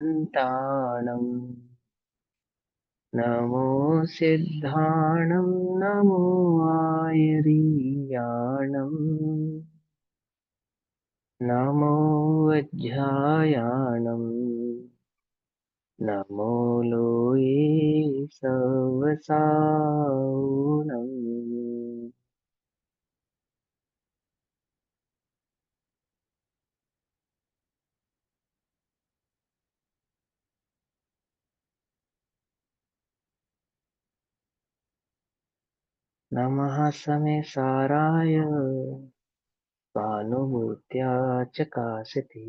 ताणम् नमो सिद्धाणं नमो आयरीयाणम् नमो वज्रायाणम् नमो लोये सवसानम्। नमः समे साराय स्वानुभूत्या चकाशते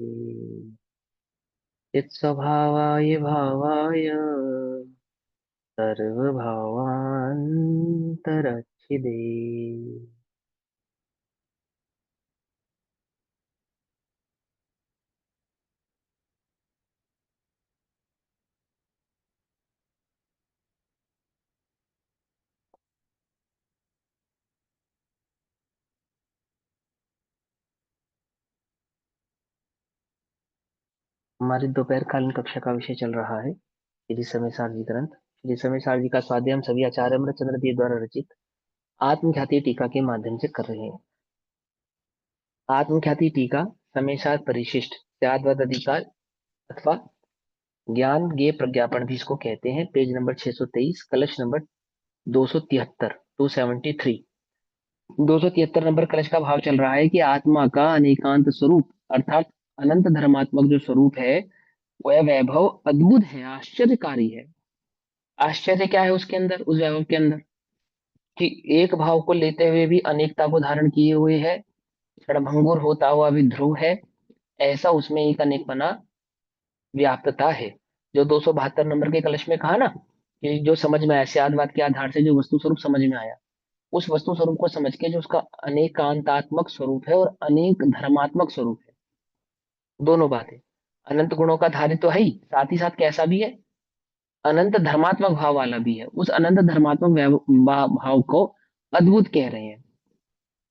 चित्स्वभावाय भावाय सर्वभावान्तरच्छिदे। हमारी दोपहरकालीन कक्षा का विषय चल रहा है श्री समय सारजी ग्रंथ। श्री समय सारजी का स्वाध्याय हम सभी आचार्य अमृतचंद्र देव द्वारा रचित आत्मख्याति टीका के माध्यम से कर रहे हैं। आत्मख्याति टीका समय सार परिशिष्ट त्यागवद अधिकार अथवा ज्ञान गे प्रज्ञापन भी इसको कहते हैं। पेज नंबर 623, कलश नंबर 273, 273। 273 नंबर कलश का भाव चल रहा है कि आत्मा का अनेकांत स्वरूप अर्थात अनंत धर्मात्मक जो स्वरूप है वह वैभव अद्भुत है, आश्चर्यकारी है। आश्चर्य क्या है उसके अंदर, उस वैभव के अंदर, कि एक भाव को लेते हुए भी अनेकता को धारण किए हुए है, क्षणभंगुर होता हुआ भी ध्रुव है। ऐसा उसमें एक अनेकपना व्याप्तता है। जो 272 नंबर के कलश में कहा ना कि जो समझ में आया सियादवाद के आधार से जो वस्तु स्वरूप समझ में आया, उस वस्तु स्वरूप को समझ के जो उसका अनेकांतात्मक स्वरूप है और अनेक धर्मात्मक स्वरूप है, दोनों बातें। अनंत गुणों का धारी तो है ही, साथ ही साथ कैसा भी है, अनंत धर्मात्मक भाव वाला भी है। उस अनंत धर्मात्मक भाव को अद्भुत कह रहे हैं।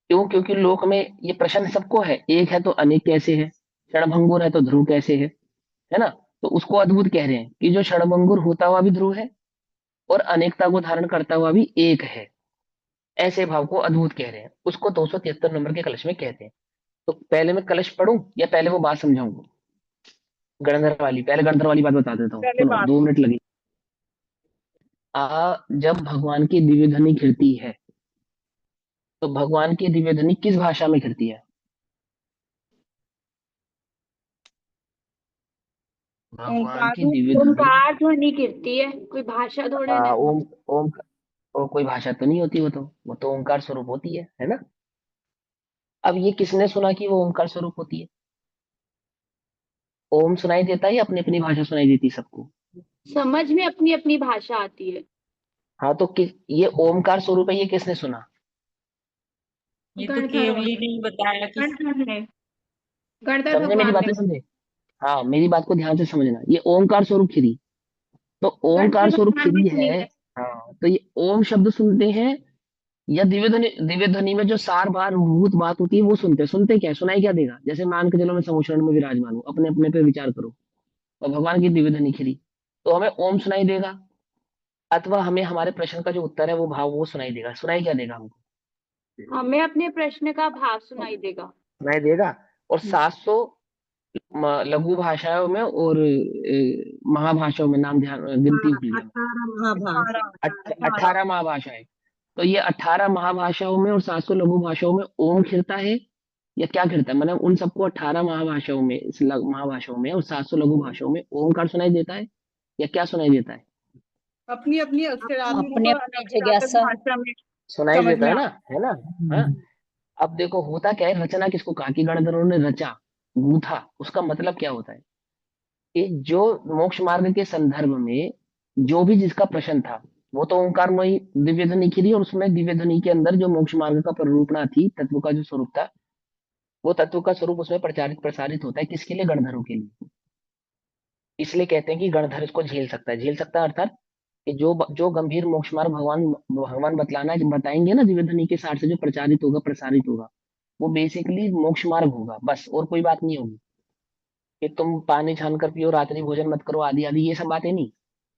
क्यों? क्योंकि लोक में ये प्रश्न सबको है, एक है तो अनेक कैसे है, क्षणभंगुर है तो ध्रुव कैसे है ना। तो उसको अद्भुत कह रहे हैं कि जो क्षणभंगुर होता हुआ भी ध्रुव है और अनेकता को धारण करता हुआ भी एक है। ऐसे भाव को अद्भुत कह रहे हैं, उसको 273 नंबर के कलश में कहते हैं। तो पहले मैं कलश पढ़ूं या पहले वो बात समझाऊंगा? गणधर वाली, पहले गणधर वाली बात बता देता हूँ, पहले सुनो, बात। 2 मिनट लगे। जब भगवान की दिव्य ध्वनि गिरती है तो भगवान की दिव्य ध्वनि किस भाषा में गिरती है? भगवान ओंकार की दिव्य ध्वनि, ओंकार ध्वनि कीर्ति है, कोई भाषा थोड़े ना। ओम ओम और कोई भाषा तो नहीं होती, वो तो ओंकार स्वरूप होती है ना। अब ये किसने सुना कि वो ओंकार स्वरूप होती है? ओम सुनाई देता है या अपनी अपनी भाषा सुनाई देती है सबको? समझ में अपनी अपनी भाषा आती है। हाँ, तो ये ओमकार स्वरूप है, ये किसने सुना? ये तो गणधर केवली नहीं बताया कि गणधर ने गणधर सबने मेरी भगवान ने। बातें समझे? हाँ, मेरी बात को ध्यान से समझना, ये ओमकार स्वरूप खिरी, तो ओमकार गणधर स्वरूप भगवान ने खिरी सुनी है। है। हाँ, तो ये ओम शब्द सुनते हैं या दिव्य ध्वनि में जो सार बार भूत बात होती है वो सुनते क्या है? सुनाई क्या देगा? जैसे मान के चलो मैं समुचरण में विराजमान हूँ, अपने अपने पे विचार करो, और भगवान की दिव्य ध्वनि खिली, तो हमें ओम सुनाई देगा, अथवा हमें हमारे प्रश्न का जो उत्तर है वो भाव वो सुनाई देगा। सुनाई क्या देगा हमको? हमें अपने प्रश्न का भाव सुनाई देगा। सुनाई देगा। और 700 लघु भाषाओं में और महाभाषाओं में, नाम ध्यान गिनती भूल गया मैं। 18 महाभारत। 18 महाभाषाएं। तो ये 18 महाभाषाओं में और 700 लघु भाषाओं में ओम खिलता है या क्या खिलता है? मतलब उन सबको 18 महाभाषाओं में, महाभाषाओं में और 700 लघु भाषाओं में ओमकार सुनाई देता है या क्या सुनाई देता है? अपनी अपनी अक्षरात्मक अपने और अपने अनक्षरात्मक जिज्ञासा। भाषा में सुनाई समझ देता में है आ। ना, है ना। हाँ। अब देखो होता क्या है, रचना किसको कहा कि गणधरों ने रचा, गूथा, उसका मतलब क्या होता है कि जो मोक्ष मार्ग के संदर्भ में जो भी जिसका प्रश्न था वो तो ओंकारमयी दिव्य ध्वनि खिली, और उसमें दिव्य ध्वनि के अंदर जो मोक्ष मार्ग का प्ररूपणा थी, तत्व का जो स्वरूप था, वो तत्व का स्वरूप उसमें प्रचारित प्रसारित होता है। किसके लिए? गणधरों के लिए। इसलिए कहते हैं कि गणधर इसको झेल सकता है। झेल सकता है अर्थात कि जो गंभीर मोक्ष मार्ग भगवान भगवान बतलाना बताएंगे ना, दिव्य ध्वनि के सार से जो प्रचारित होगा प्रसारित होगा, वो बेसिकली मोक्ष मार्ग होगा, बस, और कोई बात नहीं होगी। कि तुम पानी छान कर पियो, रात्रि भोजन मत करो, आदि आदि, ये सब बातें नहीं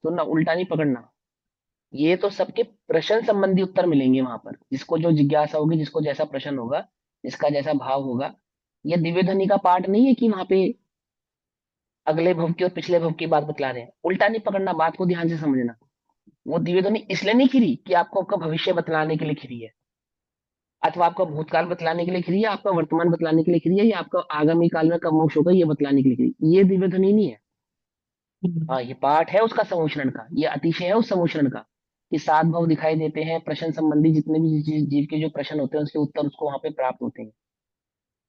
सुनना, उल्टा नहीं पकड़ना। ये तो सबके प्रश्न संबंधी उत्तर मिलेंगे वहां पर, जिसको जो जिज्ञासा होगी, जिसको जैसा प्रश्न होगा, जिसका जैसा भाव होगा। ये दिव्य ध्वनि का पाठ नहीं है कि वहां पे अगले भव की और पिछले भव की बात बतला रहे हैं। उल्टा नहीं पकड़ना, बात को ध्यान से समझना। वो दिव्य ध्वनि इसलिए नहीं खिरी कि आपको आपका भविष्य बतलाने के लिए खिरी है, अथवा आपका भूतकाल बतलाने के लिए खिरी है, आपका वर्तमान बतलाने के लिए खिरी है, या आपका आगामी काल में कब मोक्ष होगा ये बतलाने के लिए खिरी। ये दिव्य ध्वनि नहीं है। हाँ, ये पाठ है उसका समोषण का, ये अतिशय है उस समोषण का, कि सात भाव दिखाई देते हैं, प्रश्न संबंधी जितने भी जीव के जो प्रश्न होते हैं उसके उत्तर उसको वहां पे प्राप्त होते हैं।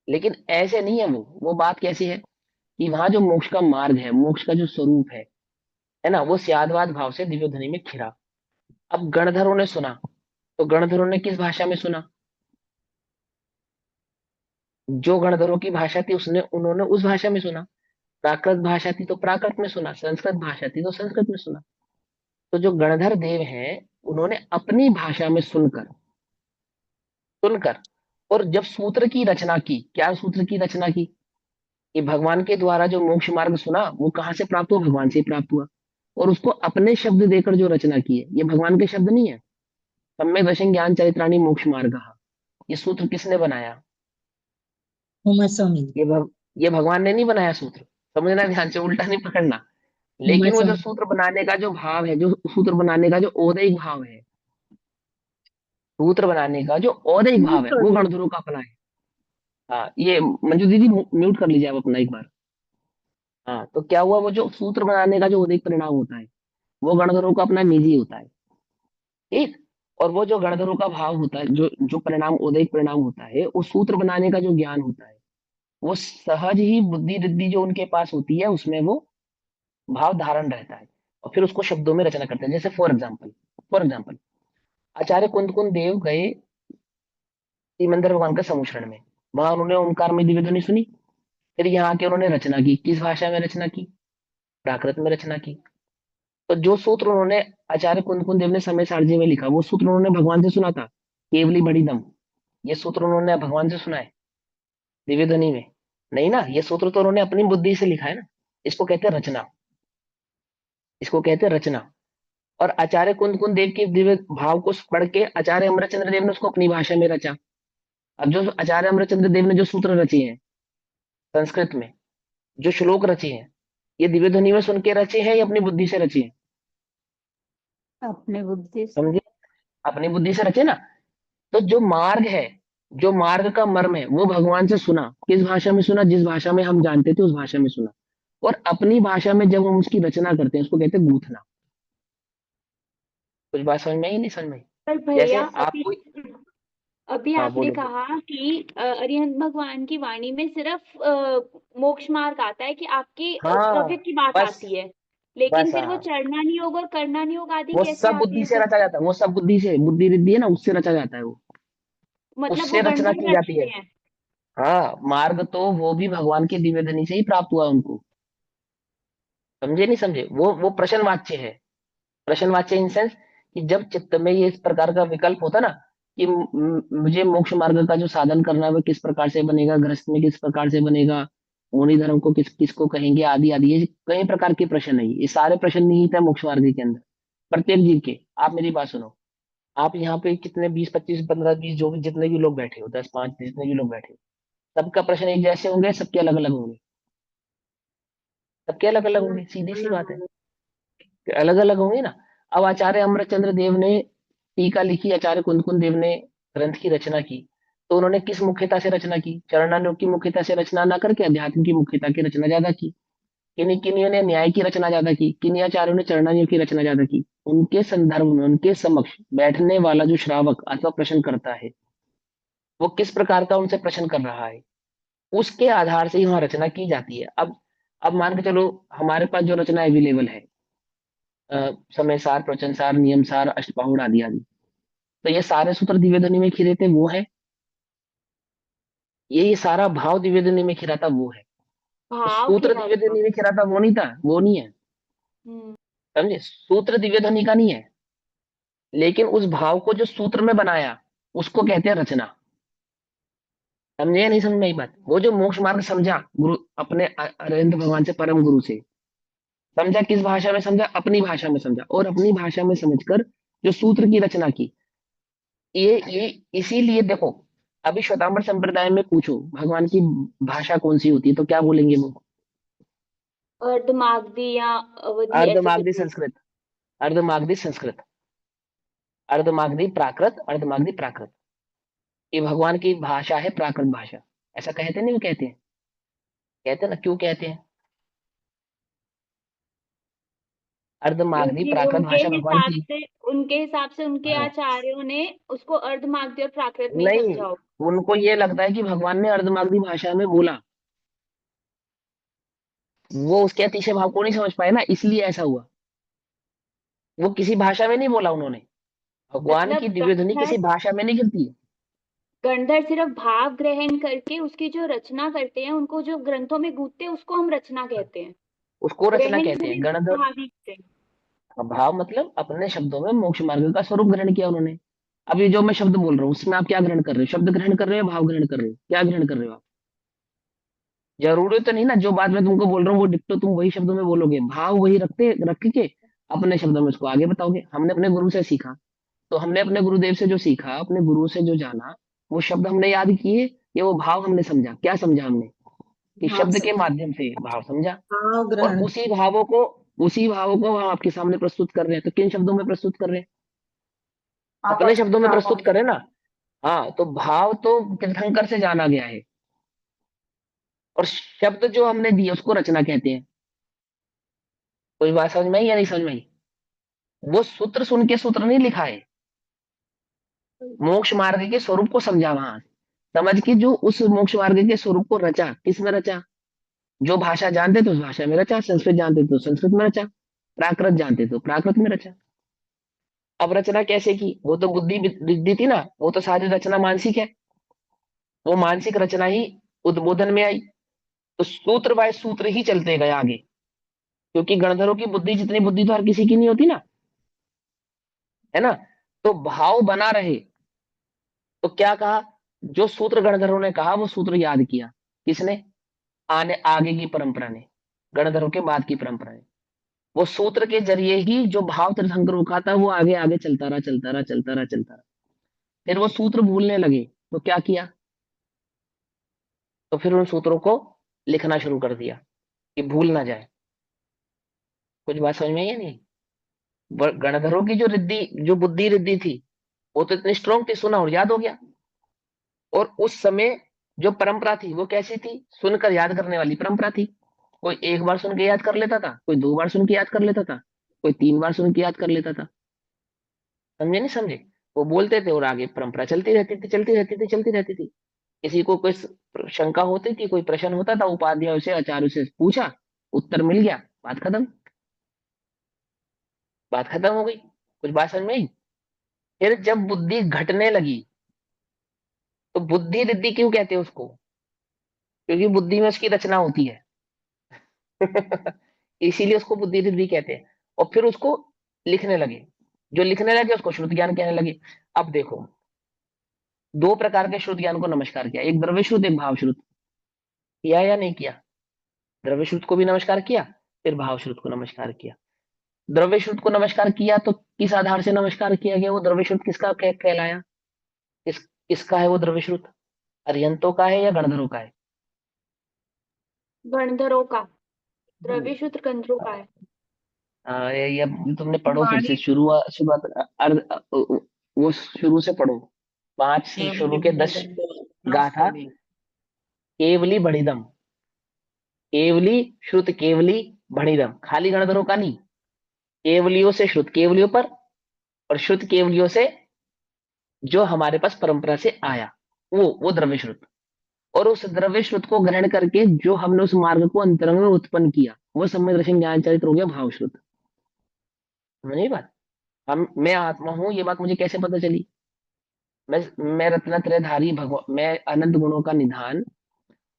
लेकिन ऐसे नहीं है वो बात कैसी है कि वहां जो मोक्ष का मार्ग है, मोक्ष का जो स्वरूप है ना, वो स्यादवाद भाव से दिव्य ध्वनि में खिरा। अब गणधरों ने सुना, तो गणधरों ने किस भाषा में सुना? जो गणधरों की भाषा थी उसने उन्होंने उस भाषा में सुना। प्राकृत भाषा थी तो प्राकृत में सुना, संस्कृत भाषा थी तो संस्कृत में सुना। तो जो गणधर देव हैं, उन्होंने अपनी भाषा में सुनकर सुनकर और जब सूत्र की रचना की, क्या सूत्र की रचना की? कि भगवान के द्वारा जो मोक्ष मार्ग सुना वो कहाँ से प्राप्त हुआ? भगवान से ही प्राप्त हुआ। और उसको अपने शब्द देकर जो रचना की है, ये भगवान के शब्द नहीं है। सम्यक दर्शन ज्ञान चरित्राणी मोक्ष मार्ग, ये सूत्र किसने बनाया? उमा स्वामी। ये भगवान ने नहीं बनाया सूत्र। समझना ध्यान से, उल्टा नहीं पकड़ना। उमा लेकिन वो जो स्वामी। सूत्र बनाने का जो भाव है, जो सूत्र बनाने का जो औदैहिक भाव है, सूत्र बनाने का जो औदैहिक भाव है, वो गणधरों का अपना है। हाँ, ये मंजू दीदी म्यूट कर लीजिए आप अपना एक बार। हाँ, तो क्या हुआ, वो जो सूत्र बनाने का जो औदैहिक परिणाम होता है, वो गणधरों का अपना निजी होता है। ठीक। और वो जो गणधरों का भाव होता है, जो जो परिणाम औदैहिक परिणाम होता है, उस सूत्र बनाने का जो ज्ञान होता है, वो सहज ही बुद्धि रिद्धि जो उनके पास होती है उसमें वो भाव धारण रहता है। और फिर उसको शब्दों में रचना करते हैं। जैसे फॉर एग्जाम्पल आचार्य कुंद कुंद देव गए सिमंदर भगवान का समुश्रण में, वहां उन्होंने ओंकार में दिव्य ध्वनि सुनी। फिर यहाँ आके उन्होंने रचना की। किस भाषा में रचना की? प्राकृत में रचना की। तो जो सूत्र उन्होंने आचार्य कुंद कुंद देव ने समय सारणी में लिखा, वो सूत्र उन्होंने भगवान से सुना था। केवली बड़ी दम, ये सूत्र उन्होंने भगवान से सुना है दिव्य ध्वनि में? नहीं ना, ये सूत्र तो उन्होंने अपनी बुद्धि से लिखा है ना। इसको कहते हैं रचना, इसको कहते हैं रचना। और आचार्य कुंद कुंद देव के दिव्य भाव को पढ़ के आचार्य अमरचंद्र देव ने उसको अपनी भाषा में रचा। अब जो आचार्य अमरचंद्र देव ने जो सूत्र रचे हैं संस्कृत में, जो श्लोक रचे हैं, ये दिव्य ध्वनि में सुन के रचे हैं या अपनी बुद्धि से रचे हैं? अपने बुद्धि से। समझे? अपनी बुद्धि से रचे ना। तो जो मार्ग है, जो मार्ग का मर्म है, वो भगवान से सुना। किस भाषा में सुना? जिस भाषा में हम जानते थे उस भाषा में सुना। और अपनी भाषा में जब हम उसकी रचना करते हैं उसको कहते हैं गूंथना। कुछ बात समझ में आई? नहीं समझ में आई? पर जैसे भैया आप अभी कोई, अभी हाँ आपने बोलो बोलो। कहा कि अरिहंत भगवान की वाणी में सिर्फ मोक्ष मार्ग आता है, कि आपकी हाँ, प्रकृति की बात बस आती है। लेकिन बस फिर वो हाँ, चरणानी योग और करणानी योग आदि वो कैसे सब आती बुद्धि है से फिर? रचा जाता है। वो सब बुद्धि से, बुद्धि रिद्धि है ना, उससे रचा जाता है वो। मतलब वो उससे रचना गंधर्व की जाती है। रचते हैं? हाँ, मार्ग तो वो भी भगवान के दिव्य धनी से ही प्राप्त हुआ उनको। समझे नहीं समझे? वो प्रश्नवाच्य है। प्रश्नवाच्य इन सेंस कि जब चित्त में ये इस प्रकार का विकल्प होता ना कि मुझे मोक्ष मार्ग का जो साधन करना है वो किस प्रकार से बनेगा, गृहस्थ में किस प्रकार से बनेगा, मुनि धर्म को किसको कहेंगे, आदि आदि, ये कई प्रकार के प्रश्न है। ये सारे प्रश्न निहित है मोक्ष मार्ग के अंदर, प्रत्येक जीव के। आप मेरी बात सुनो। आप यहाँ पे कितने 20 25 15 20 जो भी जितने भी लोग बैठे हो, 10 5 जितने भी लोग बैठे हो, सबका प्रश्न एक जैसे होंगे? सबके अलग अलग होंगे? सबके अलग अलग होंगे, सीधी सी बात है। अलग अलग होंगे ना। अब आचार्य अमरचंद्र देव ने टीका लिखी, आचार्य कुंद कुंद देव ने ग्रंथ की रचना की, तो उन्होंने किस मुख्यता से रचना की? चरणानुग की मुख्यता से रचना ना करके अध्यात्म की मुख्यता की रचना ज्यादा की। किन्हीं किन्हीं ने न्याय की रचना ज्यादा की, किन्हीं आचार्यों ने चरणानुग की रचना ज्यादा की। उनके संदर्भ में उनके समक्ष बैठने वाला जो श्रावक अथवा प्रश्न करता है, वो किस प्रकार का उनसे प्रश्न कर रहा है, उसके आधार से ही वहां रचना की जाती है। अब मान के चलो हमारे पास जो रचना अवेलेबल है, समय सार, प्रवचन सार, नियम सार, अष्टपाहुड़ आदि आदि, तो ये सारे सूत्र दिव्य ध्वनि में खिरे थे, वो है। ये सारा भाव दिव्य ध्वनि में खिरा था, वो है। तो भाव सूत्र खिला दिव्य था। ध्वनि में खिरा था, वो नहीं था, वो नहीं है। हम्म। समझे? सूत्र दिव्य ध्वनि का नहीं है, लेकिन उस भाव को जो सूत्र में बनाया उसको कहते हैं रचना। समझे या नहीं समझ में आई बात? वो जो मोक्ष मार्ग समझा गुरु अपने अरविंद भगवान से, परम गुरु से समझा, किस भाषा में समझा? अपनी भाषा में समझा, और अपनी भाषा में समझकर जो सूत्र की रचना की, ये इसीलिए देखो, अभी श्वेतांबर संप्रदाय में पूछो भगवान की भाषा कौन सी होती है तो क्या बोलेंगे वो? अर्धमागधी या अवधि ऐसे अर्धमागधी कुछ। संस्कृत, अर्धमागधी संस्कृत, अर्धमागधी प्राकृत, अर्धमागधी प्राकृत। ये भगवान की भाषा है, प्राकृत भाषा। ऐसा कहते नहीं, वो कहते हैं ना, क्यों कहते हैं? अर्धमागधी क्योंकि प्राकृत भाषा भगवान की। उनके हिसाब से उनके हाँ, आचार्यों ने उसको अर्धमागधी और प्राकृत में ही नहीं, समझा हो। उनको ये लगता है कि भगवान ने अर्धमागधी भाषा में बोला, वो उसके अतिशय भाव को नहीं समझ पाए ना, इसलिए ऐसा हुआ। वो किसी भाषा में नहीं बोला उन्होंने, भगवान की मतलब दिव्य ध्वनि किसी भाषा में नहीं गिरती है। गंधर सिर्फ भाव ग्रहण करके उसकी जो रचना करते हैं, उनको जो ग्रंथों में गूंथते हैं उसको हम रचना कहते हैं। उसको रचना ग्रहण कहते में हैं। गणधर भाव ही करते हैं। भाव मतलब अपने शब्दों में मोक्ष मार्ग का स्वरूप ग्रहण किया उन्होंने। अब ये जो मैं शब्द बोल रहा हूँ उसमें आप क्या ग्रहण कर रहे हो? शब्द ग्रहण कर रहे हो, भाव ग्रहण कर रहे हो, क्या ग्रहण कर रहे हो आप? जरूरी तो नहीं ना जो बात मैं तुमको बोल रहा हूँ वो डिक्टो तुम वही शब्दों में बोलोगे, भाव वही रख के अपने शब्दों में उसको आगे बताओगे। हमने अपने गुरु से सीखा, तो हमने अपने गुरुदेव से जो सीखा, अपने गुरु से जो जाना, वो शब्द हमने याद किए, ये वो भाव हमने समझा। क्या समझा हमने? कि भाव शब्द के समझ, माध्यम से भाव समझा, भाव और ग्रहण। उसी भावों को हम आपके सामने प्रस्तुत कर रहे हैं। तो किन शब्दों में प्रस्तुत कर रहे हैं? आप अपने अपनी शब्दों में भाषा प्रस्तुत में। करें ना। हाँ, तो भाव तो तीर्थंकर से जाना गया है, और शब्द जो हमने दिए उसको रचना कहते हैं। कोई बात समझ में आई या नहीं समझ में आई? वो सूत्र सुन के सूत्र नहीं लिखा है, मोक्ष मार्ग के स्वरूप को समझा वहां, समझ के जो उस मोक्ष मार्ग के स्वरूप को रचा, किस में रचा? जो भाषा जानते थे उस भाषा में रचा, संस्कृत जानते तो संस्कृत में रचा, प्राकृत जानते तो प्राकृत में रचा। अब रचना कैसे की? वो तो बुद्धि विद्धि थी ना, वो तो सारी रचना मानसिक है, वो मानसिक रचना ही उद्बोधन में आई। तो सूत्र बाय सूत्र ही चलते गए आगे, क्योंकि गणधरों की बुद्धि जितनी बुद्धि तो हर किसी की नहीं होती ना, है ना? तो भाव बना रहे, तो क्या कहा? जो सूत्र गणधरों ने कहा वो सूत्र याद किया। किसने? आने आगे की परंपरा ने, गणधरों के बाद की परंपरा ने। वो सूत्र के जरिए ही जो भाव तीर्थंकरों का था वो आगे आगे चलता रहा, चलता रहा, चलता रहा, चलता रहा। फिर वो सूत्र भूलने लगे, तो क्या किया? तो फिर उन सूत्रों को लिखना शुरू कर दिया कि भूल ना जाए। कुछ बात समझ में आई या नहीं? गणधरों की जो रिद्धि, जो बुद्धि रिद्धि थी, वो तो इतनी स्ट्रांग थी, सुना और याद हो गया। और उस समय जो परंपरा थी वो कैसी थी? सुनकर याद करने वाली परंपरा थी। कोई एक बार सुन के याद कर लेता था, कोई दो बार सुन के याद कर लेता था, कोई तीन बार सुन के याद कर लेता था। समझे नहीं समझे? वो बोलते थे और आगे परंपरा चलती रहती थी, चलती रहती थी, चलती रहती थी। किसी को कोई शंका होती थी, कोई प्रश्न होता था, उपाध्याय से आचार्य से पूछा, उत्तर मिल गया, बात खत्म, बात खत्म हो गई। कुछ बात समझ में आई? फिर जब बुद्धि घटने लगी, तो बुद्धि रिद्धि क्यों कहते हैं उसको? क्योंकि बुद्धि में उसकी रचना होती है। इसीलिए उसको बुद्धि रिद्धि कहते हैं। और फिर उसको लिखने लगे, जो लिखने लगे उसको श्रुत ज्ञान कहने लगे। अब देखो, दो प्रकार के श्रुत ज्ञान को नमस्कार किया, एक द्रव्य श्रुत, एक भाव श्रुत। किया या नहीं किया? द्रव्य श्रुत को भी नमस्कार किया, फिर भाव श्रुत को नमस्कार किया। द्रव्य श्रुत को नमस्कार किया तो किस आधार से नमस्कार किया गया? वो द्रव्य श्रुत किसका कहलाया? किसका है वो द्रव्य श्रुत? अरिहंतों का है या गणधरों का है? गंधर्वों का। द्रव्य सूत्र गंधर्वों का है। ये तुमने पढ़ो फिर से वाणी शुरुआत, वो शुरू से पढ़ो, 5 से शुरू के 10 गाथा। केवली बढ़िदम, केवली श्रुत केवली बढ़िदम, खाली गणधरों का नहीं, केवलियों से श्रुत केवलियों पर, और श्रुत केवलियों से जो हमारे पास परंपरा से आया, वो द्रव्य श्रुत। और उस द्रव्य श्रुत को ग्रहण करके जो हमने उस मार्ग को अंतरंग में उत्पन्न किया, वो सम्यक दर्शन ज्ञान चरित्र हो गया भाव श्रुत। समझे बात? मैं आत्मा हूं, ये बात मुझे कैसे पता चली? मैं रत्नत्रयधारी भगवान, मैं अनंत गुणों का निधान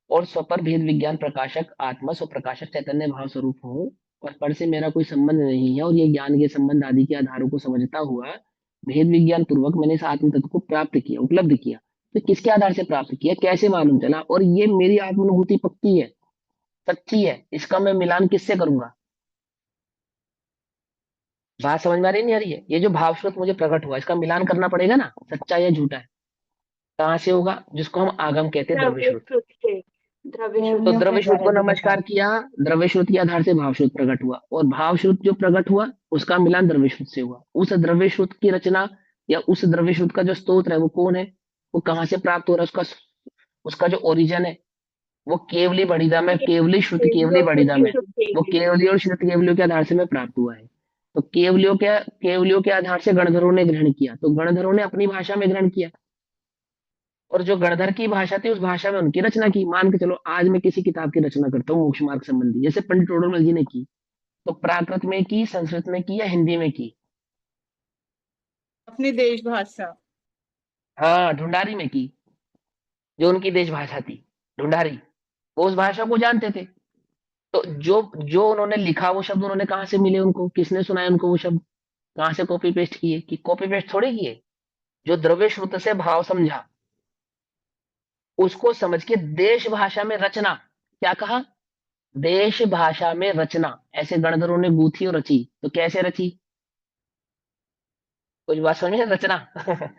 और स्वपर भेद विज्ञान प्रकाशक आत्मा स्व प्रकाशक चैतन्य भाव स्वरूप हूँ, और पर से मेरा कोई संबंध नहीं है, और ये ज्ञान के संबंध आदि के आधारों को समझता हुआ भेद विज्ञान पूर्वक मैंने इस आत्म तत्व को प्राप्त किया, उपलब्ध किया। तो किसके आधार से प्राप्त किया, कैसे मालूम चला, और ये मेरी आत्मानुभूति पक्की है, सच्ची है, इसका मैं मिलान किससे करूंगा। बात समझ में आ रही नहीं आ रही है। ये जो भाव स्रोत मुझे प्रकट हुआ, इसका मिलान करना पड़ेगा ना, सच्चा या झूठा है। कहाँ से होगा, जिसको हम आगम कहते हैं, द्रव्य द्रव्य स्रोत। स्रोत से, द्रव्य स्रोत तो केवलियों के द्रव्य स्रोत द्वारा को जो नमस्कार बताया। किया, द्रव्य स्रोत के आधार से भाव स्रोत प्रकट हुआ, और भाव स्रोत जो प्रकट हुआ उसका मिलान द्रव्य स्रोत से हुआ। उस द्रव्य स्रोत की रचना या उस द्रव्य स्रोत का जो स्रोत है वो कौन है, वो कहाँ से प्राप्त हो रहा है, उसका जो ओरिजिन है वो केवली बड़ीधाम है, केवली शुद्ध केवली केवली और बड़ीधाम शुद्ध है। शुद्ध वो केवली। केवली और शुद्ध केवलियों के आधार से में प्राप्त हुआ है। तो केवलियों के आधार से गणधरों ने ग्रहण किया, तो गणधरों ने अपनी भाषा में ग्रहण किया, और जो गणधर की भाषा थी उस भाषा में उनकी रचना की। मान के चलो आज मैं किसी किताब की रचना करता हूँ मोक्ष मार्ग संबंधी, जैसे पंडित टोडरमल जी ने की, तो प्राकृत में की, संस्कृत में की, या हिंदी में की। अपनी देश भाषा। हाँ, ढूंढारी में की, जो उनकी देश भाषा थी, ढूंढारी। वो उस भाषा को जानते थे। तो जो जो उन्होंने लिखा वो शब्द उन्होंने कहाँ से मिले, उनको किसने सुनाए, उनको वो शब्द कहाँ से कॉपी पेस्ट किए, कि कॉपी पेस्ट थोड़ी किए। जो द्रव्य श्रुत से भाव समझा, उसको समझ के देश भाषा में रचना, क्या कहा, देश भाषा में रचना, ऐसे गणधरों ने गूथी और रची। तो कैसे रची, कुछ बात समझ में, रचना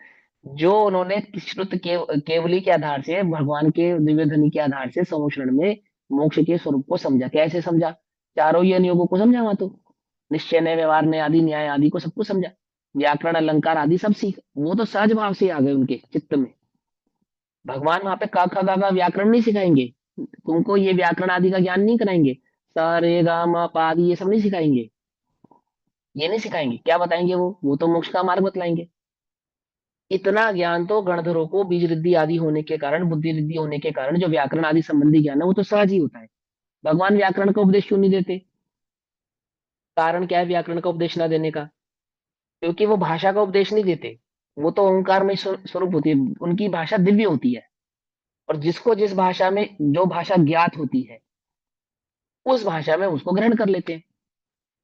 जो उन्होंने श्रुत केवली के आधार से, भगवान के दिव्य ध्वनि के आधार से समुश्रण में मोक्ष के स्वरूप को समझा। कैसे समझा, चारों ही नियोगों को समझा, वहां तो निश्चय ने, व्यवहार ने, आदि न्याय आदि को सबको समझा, व्याकरण अलंकार आदि सब सीख, वो तो सहज भाव से आ गए उनके चित्त में। भगवान वहां पे का खा गा गा व्याकरण नहीं सिखाएंगे, तुमको ये व्याकरण आदि का ज्ञान नहीं कराएंगे, सा रे गा मा पा आदि ये सब नहीं सिखाएंगे, ये नहीं सिखाएंगे। क्या बताएंगे वो तो मोक्ष का मार्ग बतलाएंगे। इतना ज्ञान तो गणधरों को बीज रिद्धि आदि होने के कारण, बुद्धि रिद्धि होने के कारण, जो व्याकरण आदि संबंधी ज्ञान है वो तो सहज ही होता है। भगवान व्याकरण का उपदेश क्यों नहीं देते, कारण क्या है व्याकरण का उपदेश ना देने का, क्योंकि वो भाषा का उपदेश नहीं देते। वो तो ओंकार में स्वरूप होती है, उनकी भाषा दिव्य होती है, और जिसको जिस भाषा में जो भाषा ज्ञात होती है उस भाषा में उसको ग्रहण कर लेते हैं।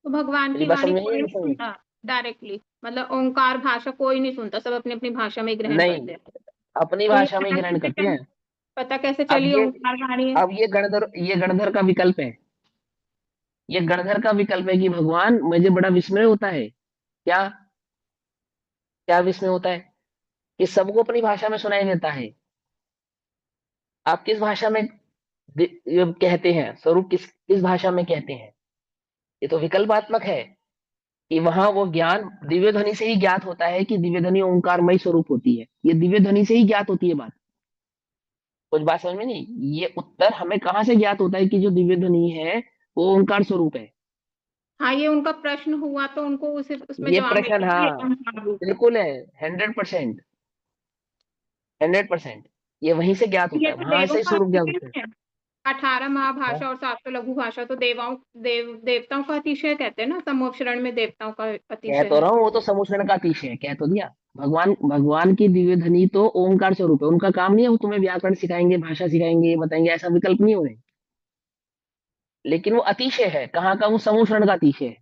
तो भगवान मेरी की बात वाणी समझ में आई कोई या नहीं नहीं समझ में? सुनता डायरेक्टली, मतलब ओंकार भाषा कोई नहीं सुनता, सब अपनी अपनी भाषा में ही ग्रहण नहीं, करते हैं। अपनी तो ये भाषा में ग्रहण करते हैं। पता कैसे अब चली ये ओंकार वाणी है? अब ये गणधर का विकल्प है, ये गणधर का विकल्प है कि भगवान, मुझे बड़ा विस्मय होता है। क्या क्या विस्मय होता है, कि सबको अपनी भाषा में सुनाई देता है। आप किस भाषा में ये कहते हैं, स्वरूप किस किस भाषा में कहते हैं, ये तो विकल्पात्मक है। कि वहां वो ज्ञान दिव्य ध्वनि से ही ज्ञात होता है, कि दिव्य ध्वनि ओंकारमय स्वरूप होती है, ये दिव्य ध्वनि से ही ज्ञात होती है बात। कुछ बात समझ में नहीं, ये उत्तर हमें कहाँ से ज्ञात होता है कि जो दिव्य ध्वनि है वो ओंकार स्वरूप है। हाँ, ये उनका प्रश्न हुआ तो उनको उसमें ये जवाब प्रश्न, मिला कि ये हाँ, ओंकार रूप है। बिल्कुल है, 100%, 100%, ये वहीं से ज्ञात होता ये है, तो वहां से देवों ही का स्वरूप ज्ञात अतिशय होता है। है। 18 महाभाषा हाँ, और 700 लघु भाषा तो देवताओं का अतिशय कहते हैं ना, समोपशरण में देवताओं का कह अतिशय तो है। रहा हूँ, वो तो समुच्चरण का अतिशय है, कह तो दिया। भगवान की दिव्य ध्वनि तो ओंकार स्वरूप है, उनका काम नहीं है वो तुम्हें व्याकरण सिखाएंगे, भाषा सिखाएंगे, ये बताएंगे, ऐसा विकल्प नहीं हो रहे। लेकिन वो अतिशय है, कहाँ का, वो समुच्चरण का अतिशय है,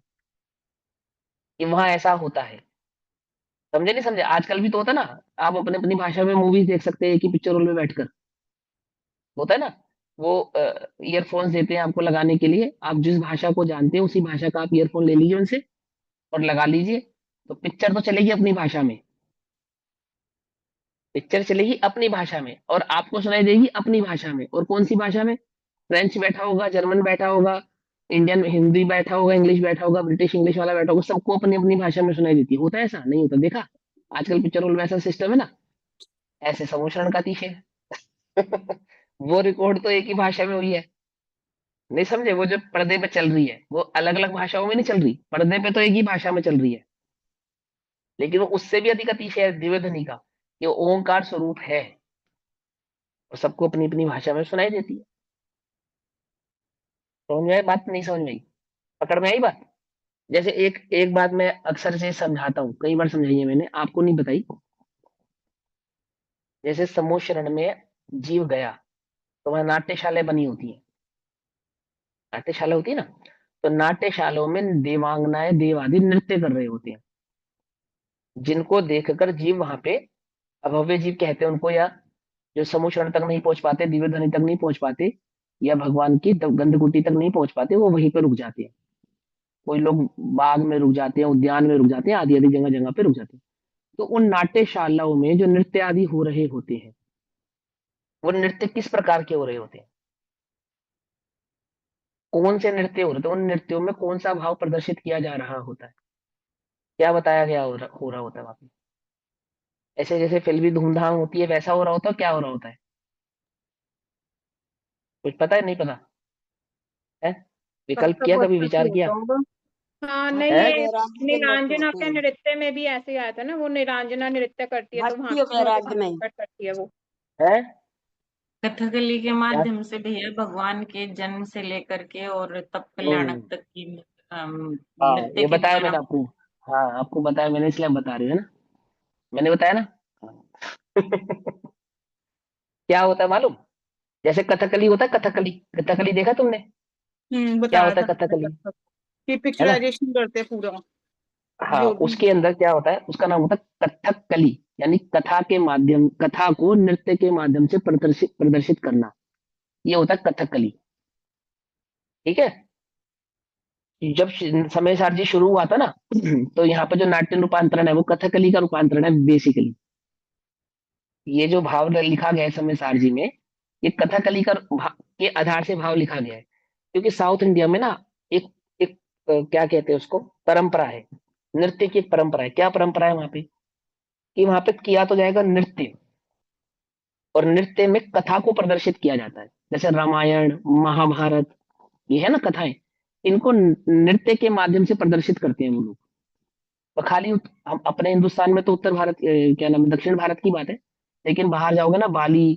कि वहां ऐसा होता है। समझे नहीं समझे, आजकल भी तो होता है ना, आप अपने अपनी भाषा में मूवीज देख सकते हैं कि पिक्चर हॉल में बैठकर, होता है ना। वो ईयरफोन्स देते हैं आपको लगाने के लिए, आप जिस भाषा को जानते हैं उसी भाषा का आप ईयरफोन ले लीजिए उनसे और लगा लीजिए, तो पिक्चर तो चलेगी अपनी भाषा में, पिक्चर चलेगी अपनी भाषा में, और आपको सुनाई देगी अपनी भाषा में। और कौन सी भाषा में, फ्रेंच बैठा होगा, जर्मन बैठा होगा, इंडियन हिंदी बैठा होगा, इंग्लिश बैठा होगा, ब्रिटिश इंग्लिश वाला बैठा होगा, सबको अपनी अपनी भाषा में सुनाई देती है। होता है ऐसा, नहीं होता, देखा आजकल पिक्चर हॉल में ऐसा सिस्टम है ना, ऐसे समूषण का अतिशय है। वो रिकॉर्ड तो एक ही भाषा में हुई है, नहीं समझे, वो जो पर्दे पे चल रही है वो अलग अलग भाषाओं में नहीं चल रही, पर्दे पे तो एक ही भाषा में चल रही है। लेकिन वो उससे भी अधिक अतिशय है दिव्य ध्वनि का, ये ओंकार स्वरूप है, और सबको अपनी अपनी भाषा में सुनाई देती है। समझ में आई बात, नहीं समझ में आई, पकड़ में आई बात। जैसे एक एक बात मैं अक्सर से समझाता हूँ, कई बार समझाई है मैंने, आपको नहीं बताई। जैसे समूह शरण में जीव गया, तो वहां नाट्यशालाएं बनी होती है, नाट्यशाला होती है ना, तो नाट्यशालाओं में देवांगनाएं देवादि नृत्य कर रहे होते हैं, जिनको देखकर जीव वहां पे, अभव्य जीव कहते हैं उनको, या जो समूह शरण तक नहीं पहुंच पाते, दिव्य ध्वनि तक नहीं पहुंच पाते, या भगवान की गंधकुटी तक नहीं पहुंच पाते, वो वहीं पे रुक जाते हैं। कोई लोग बाग में रुक जाते हैं, उद्यान में रुक जाते हैं, आदि आदि जगह जगह पे रुक जाते हैं। तो उन नाट्यशालाओं में जो नृत्य आदि हो रहे होते हैं, वो नृत्य किस प्रकार के हो रहे होते हैं? कौन से नृत्य हो रहे थे? उन नृत्यों में कौन सा भाव प्रदर्शित किया जा रहा होता है? क्या बताया गया हो रहा होता है वहां पे? ऐसे जैसे फिल्मी धूमधाम होती है वैसा हो रहा होता है? क्या हो रहा होता है? कुछ पता है? नहीं पता है? तब विकल्प तक किया, वो कभी अच्छे से विचार किया होता होगा। हाँ नहीं, है? ये वैराग्य के नृत्य नीलांजना होते के हैं। नृत्य में भी ऐसे ही आया था ना, वो नीलांजना नृत्य करती है तो वहां भक्ति और पे वैराग्य में। प्रकट करती है वो। है? कथकली के क्या? माध्यम से भैया भगवान के जन्म से लेकर के और तब कल्याणक हम्म। तक की हाँ, नृत्य ये के बताया द्वारा। मैंने आपको। हाँ, आपको बताया मैंने, इसलिए आप बता रहे हो, है ना? मैंने बताया ना। क्या होता है मालूम? जैसे कथकली होता है, कथकली, कथकली देखा तुमने? क्या बताया होता था है मैंने कथकली? कथक की है ना? पिक्चराइजेशन करते पूरा, हाँ, जो भी। उसके अंदर क्या होता है, उसका नाम होता है कथकली। यानी कथा के माध्यम, कथा को नृत्य के माध्यम से प्रदर्शित प्रदर्शित करना, ये होता है कथकली। ठीक है? जब समय सारजी शुरू हुआ था ना, तो यहाँ पे जो नाट्य रूपांतरण है वो कथकली का रूपांतरण है बेसिकली। ये जो भाव लिखा गया है समय सारजी में, ये कथकली का के आधार से भाव लिखा गया है। क्योंकि साउथ इंडिया में ना एक एक क्या कहते हैं उसको, परंपरा है, नृत्य की एक परंपरा है। क्या परंपरा है वहां पे? कि वहां पे किया तो जाएगा नृत्य, और नृत्य में कथा को प्रदर्शित किया जाता है। जैसे रामायण, महाभारत, ये है ना कथाएं, इनको नृत्य के माध्यम से प्रदर्शित करते हैं वो लोग। और खाली हम अपने हिंदुस्तान में तो उत्तर भारत, क्या नाम है, दक्षिण भारत की बात है। लेकिन बाहर जाओगे ना, बाली,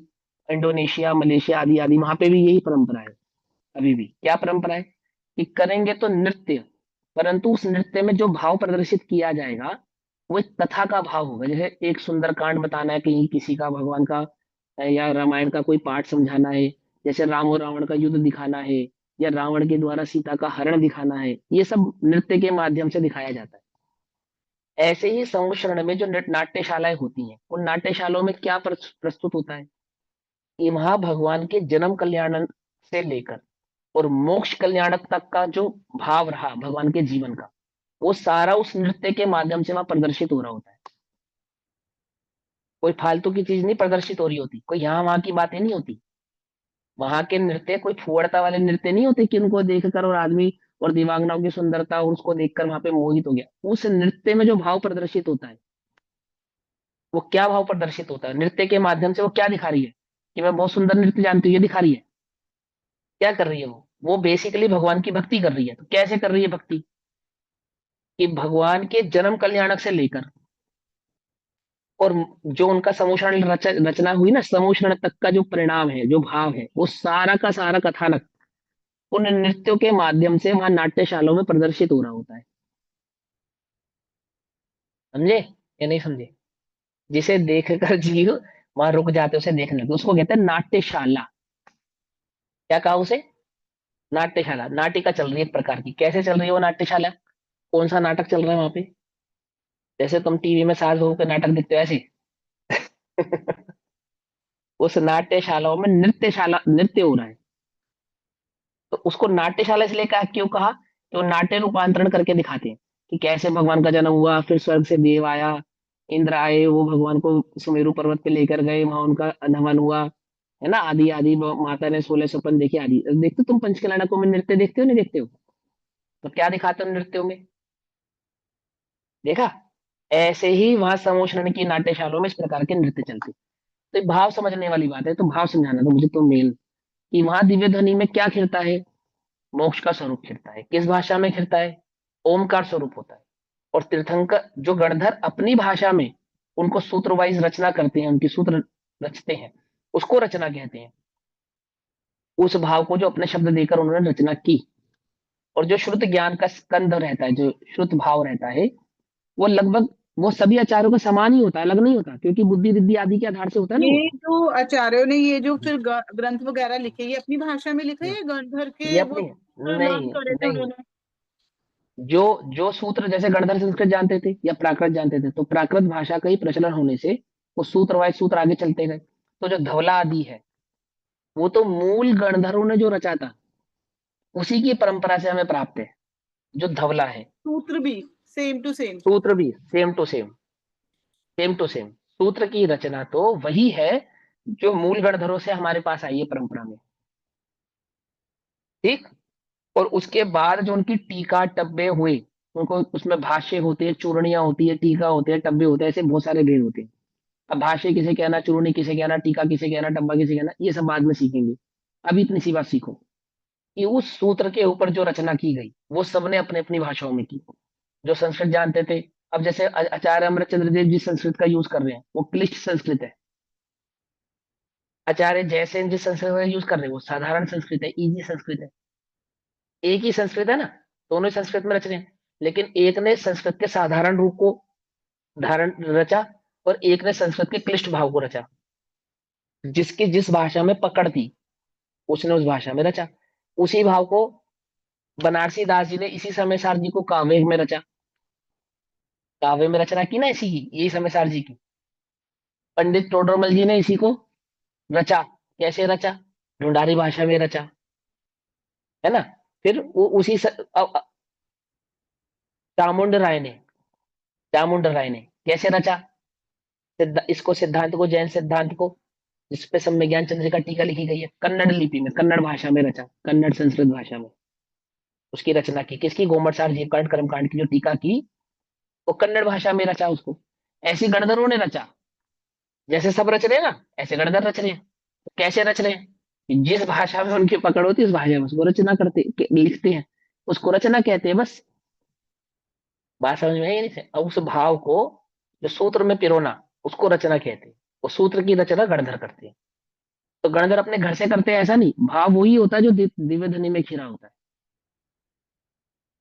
इंडोनेशिया, मलेशिया आदि आदि, वहां पे भी यही परंपरा है। अभी भी क्या परंपरा है? कि करेंगे तो नृत्य, परंतु उस नृत्य में जो भाव प्रदर्शित किया जाएगा वो एक कथा का भाव होगा। जैसे एक सुंदरकांड बताना है कहीं किसी का, भगवान का, या रामायण का कोई पाठ समझाना है, जैसे राम और रावण का युद्ध दिखाना है, या रावण के द्वारा सीता का हरण दिखाना है, ये सब नृत्य के माध्यम से दिखाया जाता है। ऐसे ही संवशरण में जो नाट्यशालाएं होती हैं, उन नाट्यशालाओं में क्या प्रस्तुत होता है? कि वहां भगवान के जन्म कल्याण से लेकर और मोक्ष कल्याणक तक का जो भाव रहा भगवान के जीवन का, वो सारा उस नृत्य के माध्यम से वहां प्रदर्शित हो रहा होता है। कोई फालतू की चीज नहीं प्रदर्शित हो रही होती, कोई यहाँ वहां की बातें नहीं होती। वहां के नृत्य कोई फुहड़ता वाले नृत्य नहीं होते कि उनको देखकर और आदमी और दिवांगनाओं की सुंदरता और उसको देखकर वहां पे मोहित हो गया। उस नृत्य में जो भाव प्रदर्शित होता है, वो क्या भाव प्रदर्शित होता है नृत्य के माध्यम से? वो क्या दिखा रही है? कि मैं बहुत सुंदर नृत्य जानती हूँ, ये दिखा रही है। क्या कर रही है वो बेसिकली भगवान की भक्ति कर रही है। तो कैसे कर रही है भक्ति? कि भगवान के जन्म कल्याणक से लेकर और जो उनका समूषण रचना हुई ना, समूषण तक का जो परिणाम है, जो भाव है, वो सारा का सारा कथानक उन नृत्यों के माध्यम से वहां नाट्यशालाओं में प्रदर्शित हो रहा होता है। समझे या नहीं समझे? जिसे देखकर जीव वहां रुक जाते, उसे देखने लगते, उसको कहते हैं नाट्यशाला। क्या कहा उसे? नाट्यशाला। नाटिका चल रही है एक प्रकार की। कैसे चल रही है वो नाट्यशाला? कौन सा नाटक चल रहा है वहां पे? जैसे तुम टीवी में सास बहू के नाटक देखते हो ऐसे। उस नाट्यशालाओं में नृत्यशाला, नृत्य हो रहा है। तो उसको नाट्यशाला इसलिए क्यों कहा? कि वो नाट्य रूपांतरण करके दिखाते हैं कि कैसे भगवान का जन्म हुआ, फिर स्वर्ग से देव आया, इंद्र आए, वो भगवान को सुमेरु पर्वत पे लेकर गए, वहां उनका नमन हुआ, है ना, आदि आदि। माता ने 16 स्वप्न देखे आदि। देखते हो तुम पंचकल्याणकों में नृत्य देखते हो नहीं देखते हो? तो क्या दिखाते हो नृत्यों में? देखा? ऐसे ही वहां समोषण की नाट्यशालाओं में इस प्रकार के नृत्य चलते। तो ये भाव समझने वाली बात है, तो भाव समझाना तो मुझे तो मेल। कि वहां दिव्य ध्वनि में क्या खिलता है? मोक्ष का स्वरूप खिलता है। किस भाषा में खिलता है? ओमकार स्वरूप होता है। और तीर्थंकर जो गणधर अपनी भाषा में उनको सूत्र वाइज रचना करते हैं, उनकी सूत्र रचते हैं, उसको रचना कहते हैं। उस भाव को जो अपने शब्द देकर उन्होंने रचना की। और जो श्रुत ज्ञान का स्कंध रहता है, जो श्रुत भाव रहता है, वो लगभग वो सभी आचार्यों का समान ही होता है, अलग नहीं होता, क्योंकि बुद्धि रिद्धि आदि के आधार से होता है ना वो। ये जो आचार्यों ने ये जो फिर ग्रंथ वगैरह लिखे, ये अपनी भाषा में लिखे, हम्म। ये गणधर ये के वो अपनी लर्न नहीं करे थे नहीं, उन्होंने। जो जो सूत्र, जैसे गणधर संस्कृत जानते थे या प्राकृत जानते थे, तो प्राकृत भाषा का ही प्रचलन होने से वो सूत्र वाइज सूत्र आगे चलते गए। तो जो धवला आदि है वो तो मूल गणधरों ने जो रचा था उसी की परंपरा से हमें प्राप्त है। जो धवला है, सूत्र भी सेम टू सेम। सूत्र भी same to same, same to same. सूत्र की रचना तो वही है जो मूल गणधरों से हमारे पास आई है परंपरा में, ठीक। और उसके बाद जो उनकी टीका टब्बे हुए, उनको उसमें भाष्य होते हैं, चूर्णियां होती है, टीका होते हैं, टब्बे होते हैं, ऐसे बहुत सारे भेद होते हैं। अब भाष्य किसे कहना, चूर्णी किसे कहना, टीका किसे कहना, टब्बा किसे कहना, ये सब बाद में सीखेंगे। अभी इतनी सी बात सीखो कि उस सूत्र के ऊपर जो रचना की गई वो सबने अपने अपनी भाषाओं में की। जो संस्कृत जानते थे, अब जैसे आचार्य अमृतचंद्र देव जी संस्कृत का यूज कर रहे हैं, वो क्लिष्ट संस्कृत है। आचार्य जयसेन जिस संस्कृत का यूज कर रहे हैं वो साधारण संस्कृत है, इजी संस्कृत है। एक ही संस्कृत है ना, दोनों ही संस्कृत में रच रहे हैं, लेकिन एक ने संस्कृत के साधारण रूप को धारण रचा और एक ने संस्कृत के क्लिष्ट भाव को रचा। जिसकी जिस भाषा में पकड़ थी उसने उस भाषा में रचा। उसी भाव को बनारसी दास जी ने इसी समय सार जी को काव्य में रचा, काव्य में रचना की ना इसी की, यही समय सार जी की। पंडित टोडरमल जी ने इसी को रचा, कैसे रचा, ढूंढारी भाषा में रचा, है ना। फिर वो उसी चामुंड राय ने, चामुंड राय ने कैसे रचा, इसको सिद्धांत को, जैन सिद्धांत को, जिसपे सम्य ज्ञान चंद्रिका टीका लिखी गई है, कन्नड़ लिपि में, कन्नड़ भाषा में रचा, कन्नड़ संस्कृत भाषा में उसकी रचना की। किसकी, गोमटसार जीवकांड कर्मकांड की जो टीका की वो कन्नड़ भाषा में रचा उसको। ऐसी गणधरों ने रचा, जैसे सब रच रहे हैं ना ऐसे गणधर रच रहे हैं। तो कैसे रच रहे हैं कि जिस भाषा में उनकी पकड़ होती है उस भाषा में उसको रचना करते लिखते हैं, उसको रचना कहते हैं। बस बात समझ में आई नहीं से? अब उस भाव को जो सूत्र में पिरोना उसको रचना कहते हैं। वो सूत्र की रचना गणधर करते हैं। तो गणधर अपने घर से करते हैं ऐसा नहीं, भाव वही होता है जो दिव्य ध्वनि में खिरा होता है,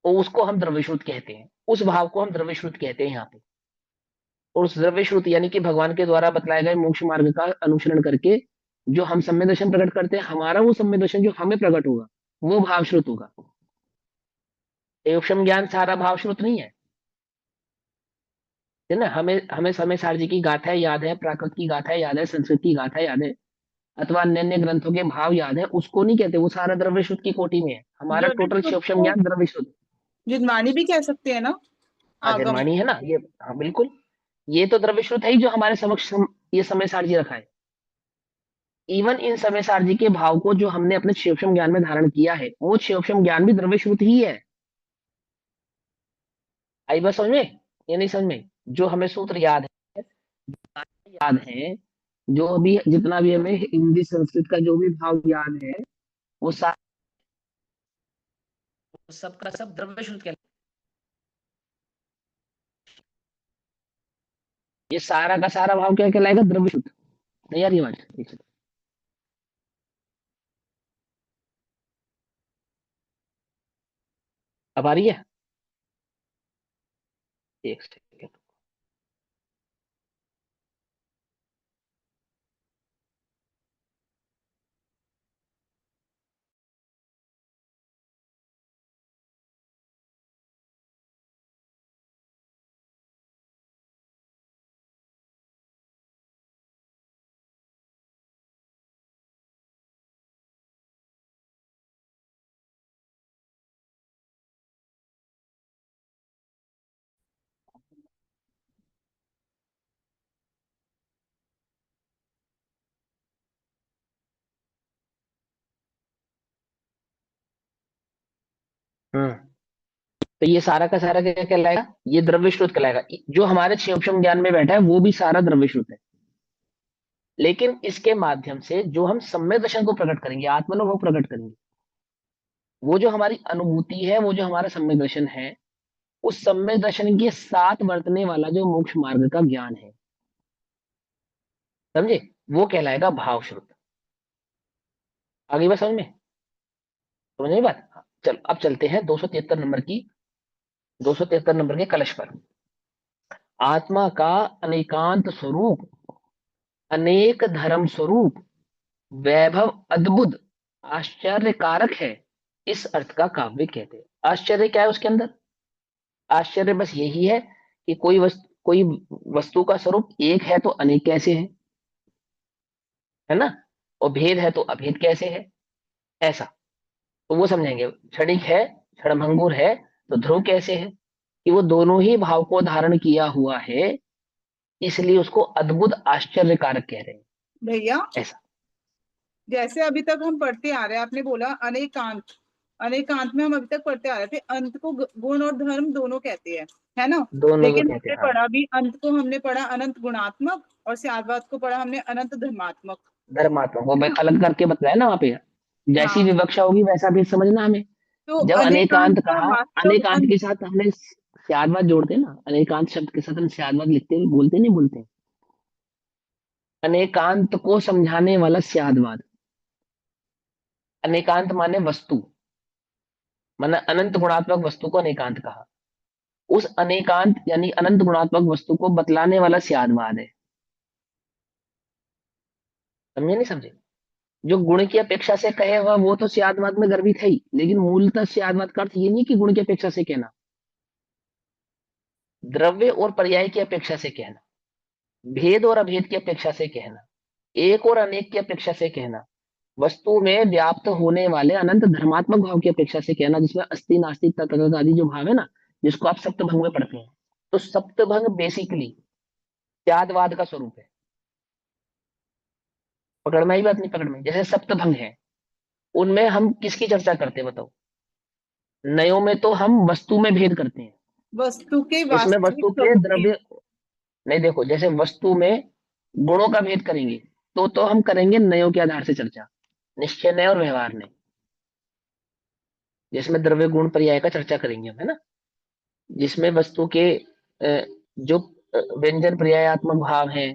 और उसको हम द्रव्यश्रुत कहते हैं। उस भाव को हम द्रव्यश्रुत कहते हैं यहाँ पे। और उस द्रव्यश्रुत यानी कि भगवान के द्वारा बतलाए गए मोक्ष मार्ग का अनुसरण करके जो हम सम्य दर्शन प्रकट करते हैं, हमारा वो सम्य दर्शन जो हमें प्रकट होगा वो भावश्रुत होगा। एवं ज्ञान सारा भावश्रुत नहीं है ना। हमें हमें समय सार जी की गाथा याद है, प्राकृत की गाथा याद है, संस्कृत की गाथा याद है, अथवा अन्य अन्य ग्रंथों के भाव याद है, उसको नहीं कहते, वो सारा द्रव्यश्रुत की कोटि में है। हमारा टोटल द्रविड़ शिवक्षम को ज्ञान द्रव्यश्रुत। जिनवाणी भी कह सकते हैं ना, आगम। आजन्मानी है ना ये, हाँ बिल्कुल। ये तो द्रव्यश्रुत है ही जो हमारे समक्ष ये समय सार जी रखा है। इवन इन समय सार जी के भाव को जो हमने अपने शिवक्षम ज्ञान में धारण किया है वो शिवक्षम ज्ञान भी द्रव्यश्रुत ही है। आई बात समझ में, ये नहीं समझ में? जो हमें सूत्र याद है, याद है, जो भी जितना भी हमें हिंदी संस्कृत का जो भी भाव याद है वो सबका सब द्रव्यश्रुत कहलाता है। ये सारा का सारा भाव क्या कहलाएगा, द्रव्यश्रुत। नहीं यार ये बात एक सेकंड। अब आ रही है, एक सेकंड। हम्म, तो ये सारा का सारा क्या कहलाएगा, ये द्रव्यश्रुत कहलाएगा। जो हमारे शिवक्षम ज्ञान में बैठा है वो भी सारा द्रव्यश्रुत है। लेकिन इसके माध्यम से जो हम सम्यक दर्शन को प्रकट करेंगे, आत्मानुभव प्रकट करेंगे, वो जो हमारी अनुभूति है, वो जो हमारा सम्यक दर्शन है, उस सम्यक दर्शन के साथ वर्तने वाला जो मोक्ष मार्ग का ज्ञान है, समझे, वो कहलाएगा भावश्रुत। आगे बात समझ में, समझ में बात? हाँ, चल अब चलते हैं 273 नंबर की, 273 नंबर के कलश पर। आत्मा का अनेकांत स्वरूप, अनेक धर्म स्वरूप, वैभव अद्भुत, आश्चर्यकारक है, इस अर्थ का काव्य कहते हैं। आश्चर्य क्या है उसके अंदर? आश्चर्य बस यही है कि कोई वस्तु का स्वरूप एक है तो अनेक कैसे है। है ना, और भेद है तो अभेद कैसे है, ऐसा। तो वो समझेंगे। क्षणिक है, क्षणभंगुर है, तो ध्रुव कैसे है, कि वो दोनों ही भाव को धारण किया हुआ है, इसलिए उसको अद्भुत आश्चर्यकारक कह रहे हैं, भैया ऐसा। जैसे अभी तक हम पढ़ते आ रहे हैं, आपने बोला अनेकांत, अनेकांत में हम अभी तक पढ़ते आ रहे थे, अंत को गुण और धर्म दोनों कहते हैं, है ना। दोनों को लेकिन कहते हमने हैं, हाँ। पढ़ा भी, अंत को हमने पढ़ा अनंत गुणात्मक, और स्यादवाद को पढ़ा हमने अनंत धर्मात्मक। धर्मात्मक वो मैं अलग करके बताया ना वहां पे, जैसी हाँ, विवक्षा होगी वैसा भी समझना हमें। तो जब अनेकांत अनेकांत का कहा, वास्तव अनेकांत के साथ हमने स्यादवाद जोड़ते हैं ना, अनेकांत शब्द के साथ हम स्यादवाद लिखते हैं, बोलते नहीं बोलते। अनेकांत को समझाने वाला स्यादवाद। अनेकांत माने वस्तु, माने अनंत गुणात्मक वस्तु को अनेकांत कहा। उस अनेकांत यानी अनंत गुणात्मक वस्तु को बतलाने वाला स्यादवाद है। समझे नहीं समझे? जो गुण की अपेक्षा से कहे हुआ वो तो स्यादवाद में गर्भित है ही, लेकिन मूलतः स्यादवाद का अर्थ ये नहीं कि गुण की अपेक्षा से कहना, द्रव्य और पर्याय की अपेक्षा से कहना, भेद और अभेद की अपेक्षा से कहना, एक और अनेक की अपेक्षा से कहना, वस्तु में व्याप्त होने वाले अनंत धर्मात्मक भाव की अपेक्षा से कहना, जिसमें अस्ति नास्ति तत् आदि जो भाव है ना, जिसको आप सप्तभंग में पढ़ते हैं। तो सप्तभंग बेसिकली त्यागवाद का स्वरूप है। पकड़ में आई बात? नहीं पकड़ में? जैसे सप्तभंग है, उनमें हम किसकी चर्चा करते हैं बताओ? नयों में तो हम वस्तु में भेद करते हैं, वस्तु के इसमें वास्तविक वस्तु के स्वरूप की। द्रव्य नहीं। देखो, जैसे वस्तु में गुणों का भेद करेंगे तो हम करेंगे नयों के आधार से चर्चा, निश्चय नय और व्यवहार नय, जिसमें द्रव्य गुण पर्याय का चर्चा करेंगे हम, है ना। जिसमें वस्तु के जो व्यंजन पर्यायात्मक भाव है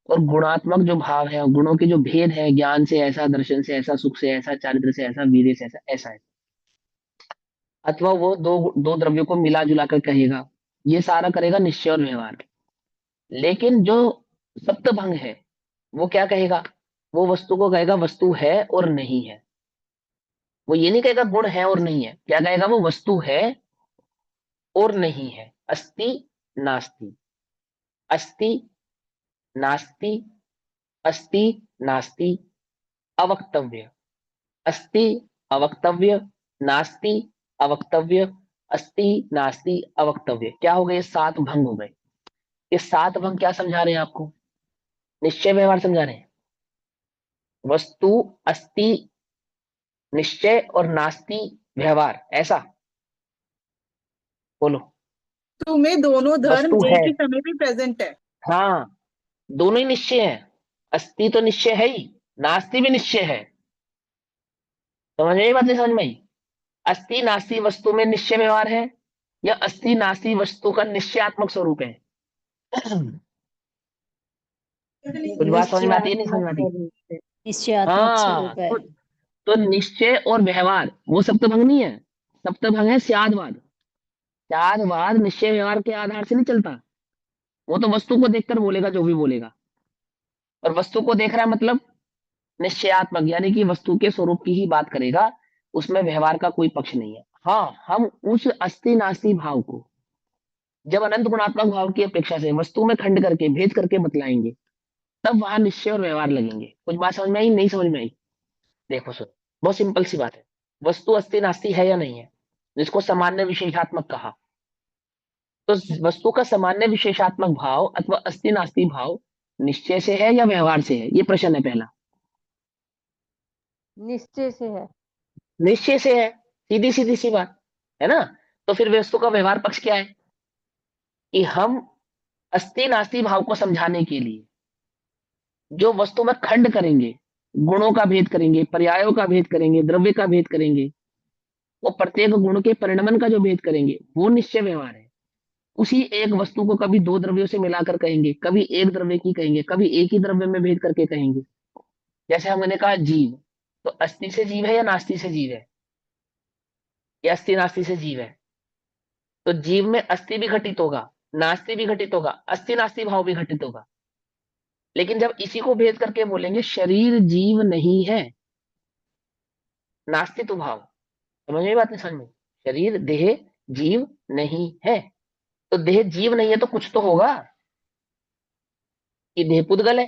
और गुणात्मक जो भाव है, गुणों के जो भेद है, ज्ञान से ऐसा, दर्शन से ऐसा, सुख से ऐसा, चारित्र से ऐसा, वीर्य से ऐसा, ऐसा है। अथवा वो दो दो द्रव्यों को मिला जुला कर कहेगा, ये सारा करेगा निश्चय और व्यवहार। लेकिन जो सप्तभंग है वो क्या कहेगा? वो वस्तु को कहेगा वस्तु है और नहीं है। वो ये नहीं कहेगा गुण है और नहीं है, क्या कहेगा? वो वस्तु है और नहीं है। अस्ति नास्ति, अस्ति नास्ति, अस्ति नास्ति, अवक्तव्य, अस्ति अवक्तव्य, नास्ति अवक्तव्य, अस्ति नास्ति अवक्तव्य। क्या हो गए? 7 भंग हो गए। ये 7 भंग क्या समझा रहे हैं आपको? निश्चय व्यवहार समझा रहे हैं। वस्तु अस्ति निश्चय और नास्ति व्यवहार, ऐसा बोलो। तुम्हें दोनों धर्म वस्तु है, एक ही समय पे प्रेजेंट है। हाँ, दोनों ही निश्चय है। अस्ति तो निश्चय है ही, नास्ति भी निश्चय है। समझ में? बात नहीं समझ में आई? अस्ति नास्ति वस्तु में निश्चय व्यवहार है, या अस्ति नास्ति वस्तु का निश्चयात्मक स्वरूप है? कुछ बात समझ में आती है? नहीं समझ में आती? निश्चयात्मक हाँ, स्वरूप है। तो निश्चय और व्यवहार वो सप्तभंग नहीं है, सप्तभंग है स्यादवाद। स्यादवाद निश्चय व्यवहार के आधार से नहीं चलता, वो तो वस्तु को देखकर बोलेगा जो भी बोलेगा। और वस्तु को देख रहा है मतलब निश्चयात्मक, यानी कि वस्तु के स्वरूप की ही बात करेगा, उसमें व्यवहार का कोई पक्ष नहीं है। हाँ, हम उस अस्ति नास्ति भाव को जब अनंत गुणात्मक भाव की अपेक्षा से वस्तु में खंड करके भेद करके बतलाएंगे, तब वहां निश्चय और व्यवहार लगेंगे। कुछ बात समझ में आई? नहीं समझ में आई? देखो सुन, बहुत सिंपल सी बात है। वस्तु अस्ति नास्ति है या नहीं है, जिसको सामान्य विशेषात्मक कहा, तो वस्तु का सामान्य विशेषात्मक भाव अथवा अस्ति नास्ति भाव निश्चय से है या व्यवहार से है? ये प्रश्न है पहला। निश्चय से है। निश्चय से है, सीधी सीधी सी बात है ना। तो फिर वस्तु का व्यवहार पक्ष क्या है? कि हम अस्ति नास्ति भाव को समझाने के लिए जो वस्तु में खंड करेंगे, गुणों का भेद करेंगे, पर्यायों का भेद करेंगे, द्रव्य का भेद करेंगे, वो प्रत्येक गुण के परिणमन का जो भेद करेंगे, वो निश्चय व्यवहार है। उसी एक वस्तु को कभी दो द्रव्यों से मिलाकर कहेंगे, कभी एक द्रव्य की कहेंगे, कभी एक ही द्रव्य में भेद करके कहेंगे। जैसे हमने कहा जीव, तो अस्थि से जीव है या नास्ति से जीव है? या अस्थि नास्ति से जीव है? तो जीव में अस्थि भी घटित होगा, नास्ति भी घटित होगा, अस्थि नास्ति भाव भी घटित होगा। लेकिन जब इसी को भेद करके बोलेंगे शरीर जीव नहीं है, नास्तित्व भाव, समझ में? बात नहीं समझ में? शरीर देह जीव नहीं है, तो देह जीव नहीं है तो कुछ तो होगा कि देह पुद्गल है।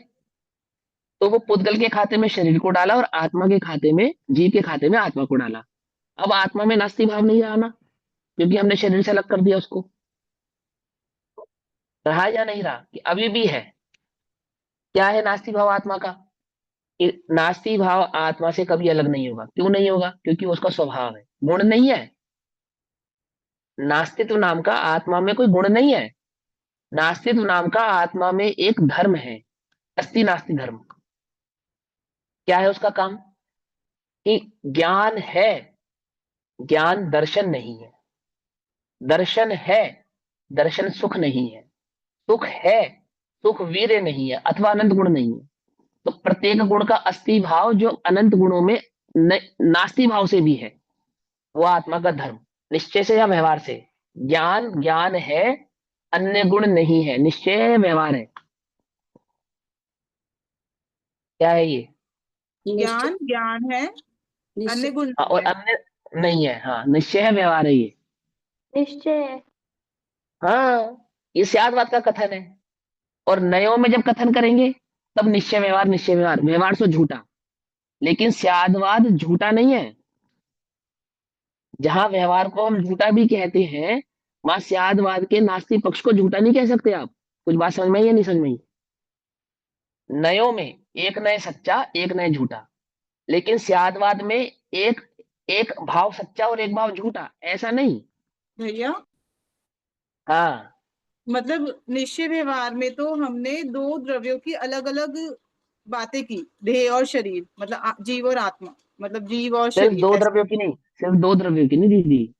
तो वो पुद्गल के खाते में शरीर को डाला और आत्मा के खाते में, जीव के खाते में आत्मा को डाला। अब आत्मा में नास्ति भाव नहीं रहा ना, क्योंकि हमने शरीर से अलग कर दिया उसको। रहा या नहीं रहा? कि अभी भी है। क्या है नास्ति भाव आत्मा का? नास्ति भाव आत्मा से कभी अलग नहीं होगा। क्यों नहीं होगा? क्योंकि उसका स्वभाव है, गुण नहीं है। नास्तित्व नाम का आत्मा में कोई गुण नहीं है। नास्तित्व नाम का आत्मा में एक धर्म है, अस्ति नास्ति धर्म। क्या है उसका काम? कि ज्ञान है, ज्ञान दर्शन नहीं है। दर्शन है, दर्शन सुख नहीं है। सुख है, सुख वीर्य नहीं है अथवा अनंत गुण नहीं है। तो प्रत्येक गुण का अस्ति भाव जो अनंत गुणों में नास्ति भाव से भी है, वो आत्मा का धर्म। निश्चय से या व्यवहार से? ज्ञान ज्ञान है, अन्य गुण नहीं है। निश्चय व्यवहार है। क्या है ये? ज्ञान ज्ञान है, अन्य गुण हाँ, और है। अन्य नहीं है। हाँ, निश्चय है, व्यवहार है ये। निश्चय है। हाँ, ये स्यादवाद का कथन है। और नयों में जब कथन करेंगे तब निश्चय व्यवहार, निश्चय व्यवहार, व्यवहार से झूठा। लेकिन स्यादवाद झूठा नहीं है। जहां व्यवहार को हम झूठा भी कहते हैं, वहां स्यादवाद के नास्तिक पक्ष को झूठा नहीं कह सकते आप। कुछ बात समझ में आई या नहीं समझ में आई? नयों में एक नय सच्चा, एक नय झूठा। लेकिन स्यादवाद में एक एक भाव सच्चा और एक भाव झूठा, ऐसा नहीं। भैया हाँ, मतलब निश्चय व्यवहार में तो हमने दो द्रव्यों की अलग अलग बातें की, देह और शरीर, मतलब जीव और आत्मा, मतलब जीव और सिर्फ शरीर दो ऐसे। द्रव्यों की नहीं, सिर्फ दो द्रव्यों की नहीं दीदी।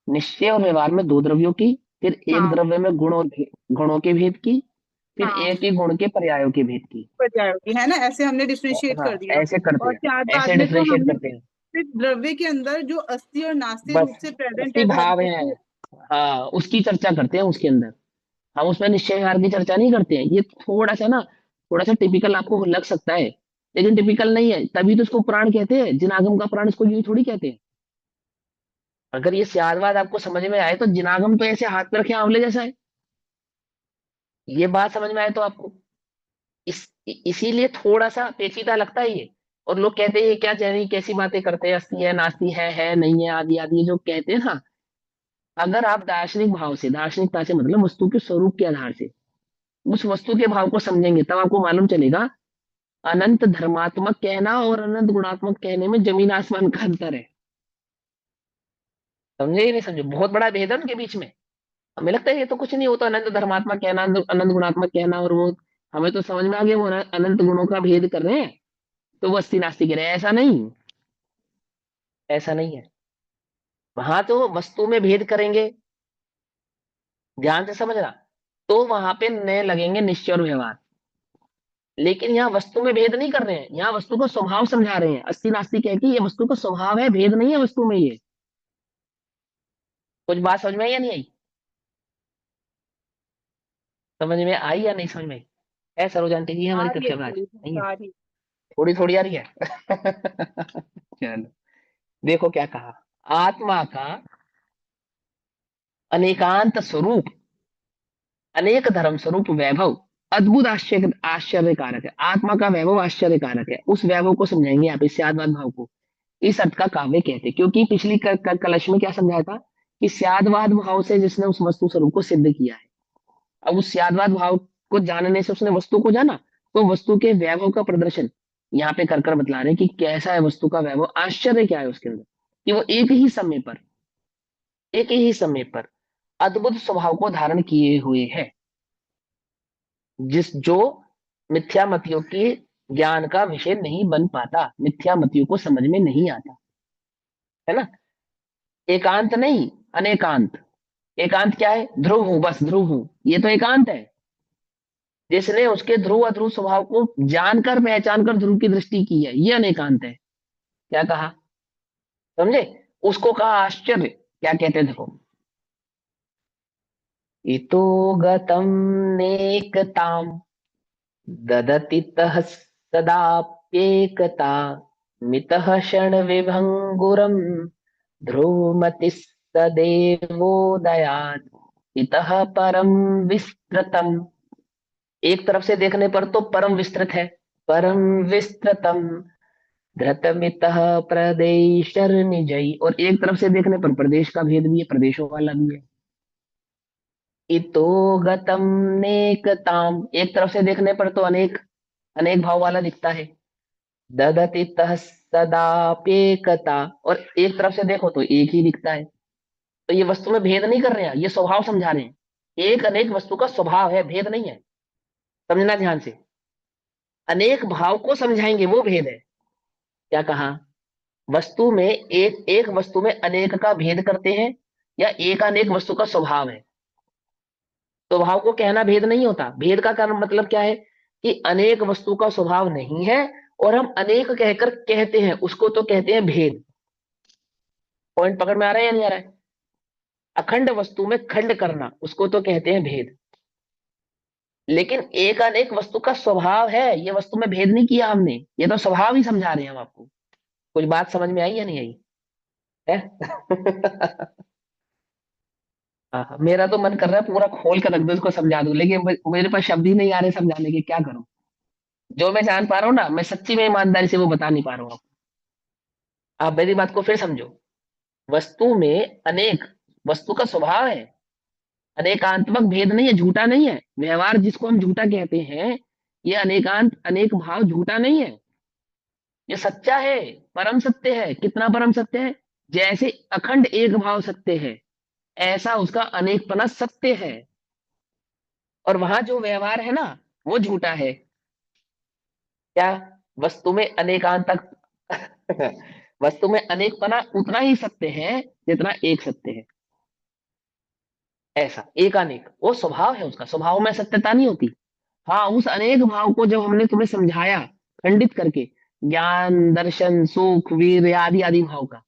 निश्चय और व्यवहार में दो द्रव्यों की, फिर एक हाँ द्रव्य में गुणों के भेद की, फिर हाँ, एक ही गुण के पर्यायों के भेद की। बजाय होगी है ना, ऐसे हमने डिफ्रेंशिएट हाँ, कर दिया। ऐसे करते और हैं, त्यागवाद ऐसे में तो डिफरेंशिएट हमने करते हैं। सिर्फ द्रव्य के अंदर जो अस्थि और नास्ति रूप बस से प्रेजेंट अस्थि है भाव द्रव्य है, की। हाँ, उसकी चर्चा करते हैं उसके अंदर। हम उसमें निश्चय व्यवहार की चर्चा नहीं करते हैं। ये थोड़ा सा ना, थोड़ा सा टिपिकल आपको लग सकता है, लेकिन टिपिकल नहीं है। तभी तो इसको पुराण कहते हैं। जिनागम का पुराण इसको यूं थोड़ी कहते हैं। अगर ये स्यादवाद आपको समझ में आए तो जिनागम तो ऐसे हाथ पे रखे आंवले जैसा है। ये बात समझ में आए तो आपको इसीलिए थोड़ा सा पेचीदा लगता है ये। और लोग कहते हैं ये क्या जानी कैसी बातें करते हैं, अस्थि है, नास्ति है नहीं है, आदि आदि, ये जो कहते हैं ना। अगर आप दार्शनिक भाव से, दार्शनिकता से मतलब वस्तु के स्वरूप के आधार से उस वस्तु के भाव को समझेंगे, तब आपको मालूम चलेगा अनंत धर्मात्मक कहना और अनंत गुणात्मक कहने में जमीन आसमान का अंतर है। समझे या नहीं समझे? बहुत बड़ा भेद है उनके बीच में। हमें लगता है ये तो कुछ नहीं, होता अनंत धर्मात्मक कहना, अनंत गुणात्मक कहना, और वो हमें तो समझ में आ गया वो अनंत गुणों का भेद कर रहे हैं, तो वो अस्थि नास्ति कह रहे हैं। ऐसा नहीं, ऐसा नहीं है। वहां तो वस्तु में भेद करेंगे, ध्यान से समझना, तो वहां पे नए लगेंगे निश्चय और व्यवहार। लेकिन यहाँ वस्तु में भेद नहीं कर रहे हैं, यहाँ वस्तु का स्वभाव समझा रहे हैं। अस्थि नास्ति कह के ये वस्तु का स्वभाव है, भेद नहीं है वस्तु में ये। कुछ बात समझ में आई या नहीं आई? समझ में आई या नहीं समझ में आई? है सरोज आंटी जी आ हमारी रही है कक्षा में आज? थोड़ी, नहीं है? आ रही। थोड़ी थोड़ी आ रही है। चलो, देखो क्या कहा। आत्मा का अनेकांत स्वरूप, अनेक धर्म स्वरूप वैभव अद्भुत आश्चर्यकारक है। आत्मा का वैभव आश्चर्यकारक है। उस वैभव को समझाएंगे आप, इस स्यादवाद भाव को। इस अर्थ का काव्य कहते हैं। क्योंकि पिछली कलश में क्या समझाया था कि स्यादवाद भाव से जिसने उस वस्तु स्वरूप को सिद्ध किया है, अब उस स्यादवाद भाव को जानने से उसने वस्तु को जाना, तो वस्तु के वैभव का प्रदर्शन यहाँ पे कर बतला रहे हैं कि कैसा है वस्तु का वैभव, आश्चर्य क्या है उसके अंदर, कि वो एक ही समय पर अद्भुत स्वभाव को धारण किए हुए है, जिस जो मिथ्यामतियों के ज्ञान का विषय नहीं बन पाता, मिथ्यामतियों को समझ में नहीं आता, है ना। एकांत नहीं, अनेकांत। एकांत क्या है? ध्रुव हूं, बस ध्रुव हूं, ये तो एकांत है। जिसने उसके ध्रुव अध्रुव स्वभाव को जानकर पहचान कर ध्रुव की दृष्टि की है, ये अनेकांत है। क्या कहा? समझे? उसको कहा आश्चर्य। क्या कहते हैं देखो, इतो गतम नेकताम ददति तः सदाप्येकता मितः क्षण विभंगुरम ध्रुवमति सदेवोदयात् इतः परम विस्तृतम। एक तरफ से देखने पर तो परम विस्तृत है, परम विस्तृतम धृतमितः प्रदेशर्निजयी, और एक तरफ से देखने पर प्रदेश का भेद भी है, प्रदेशों वाला भी है। इतो गतम नेकताम, एक तरफ से देखने पर तो अनेक अनेक भाव वाला दिखता है। ददति तः सदापेकता, और एक तरफ से देखो तो एक ही दिखता है। तो ये वस्तु में भेद नहीं कर रहे हैं, ये स्वभाव समझा रहे हैं। एक अनेक वस्तु का स्वभाव है, भेद नहीं है। समझना ध्यान से, अनेक भाव को समझाएंगे, वो भेद है। क्या कहा? वस्तु में एक एक वस्तु में अनेक का भेद करते हैं, या एक अनेक वस्तु का स्वभाव है। स्वभाव को कहना भेद नहीं होता। भेद का कारण मतलब क्या है कि अनेक वस्तु का स्वभाव नहीं है और हम अनेक कहकर कहते हैं, उसको तो कहते हैं भेद। पॉइंट पकड़ में आ रहा है या नहीं आ रहा है? अखंड वस्तु में खंड करना, उसको तो कहते हैं भेद। लेकिन एक अनेक वस्तु का स्वभाव है, ये वस्तु में भेद नहीं किया हमने, ये तो स्वभाव ही समझा रहे हैं हम आपको। कुछ बात समझ में आई या नहीं आई है? हाँ, मेरा तो मन कर रहा है पूरा खोल कर रख दो, इसको समझा दूं, लेकिन मेरे पास शब्द ही नहीं आ रहे समझाने के, क्या करूं? जो मैं जान पा रहा हूँ ना, मैं सच्ची में ईमानदारी से वो बता नहीं पा रहा हूँ आपको। आप मेरी बात को फिर समझो। वस्तु में अनेक वस्तु का स्वभाव है, अनेकांतमक भेद नहीं है, झूठा नहीं है। व्यवहार जिसको हम झूठा कहते हैं, ये अनेकांत अनेक भाव झूठा नहीं है, ये सच्चा है, परम सत्य है। कितना परम सत्य है? जैसे अखंड एक भाव सत्य है, ऐसा उसका अनेकपना सत्य है। और वहां जो व्यवहार है ना, वो झूठा है। क्या? वस्तु में अनेकांतक वस्तु में अनेकपना उतना ही सत्य है जितना एक सत्य है। ऐसा एक अनेक वो स्वभाव है, उसका स्वभाव में सत्यता नहीं होती। हाँ, उस अनेक भाव को जब हमने तुम्हें समझाया खंडित करके, ज्ञान दर्शन सुख वीर आदि आदि भाव का,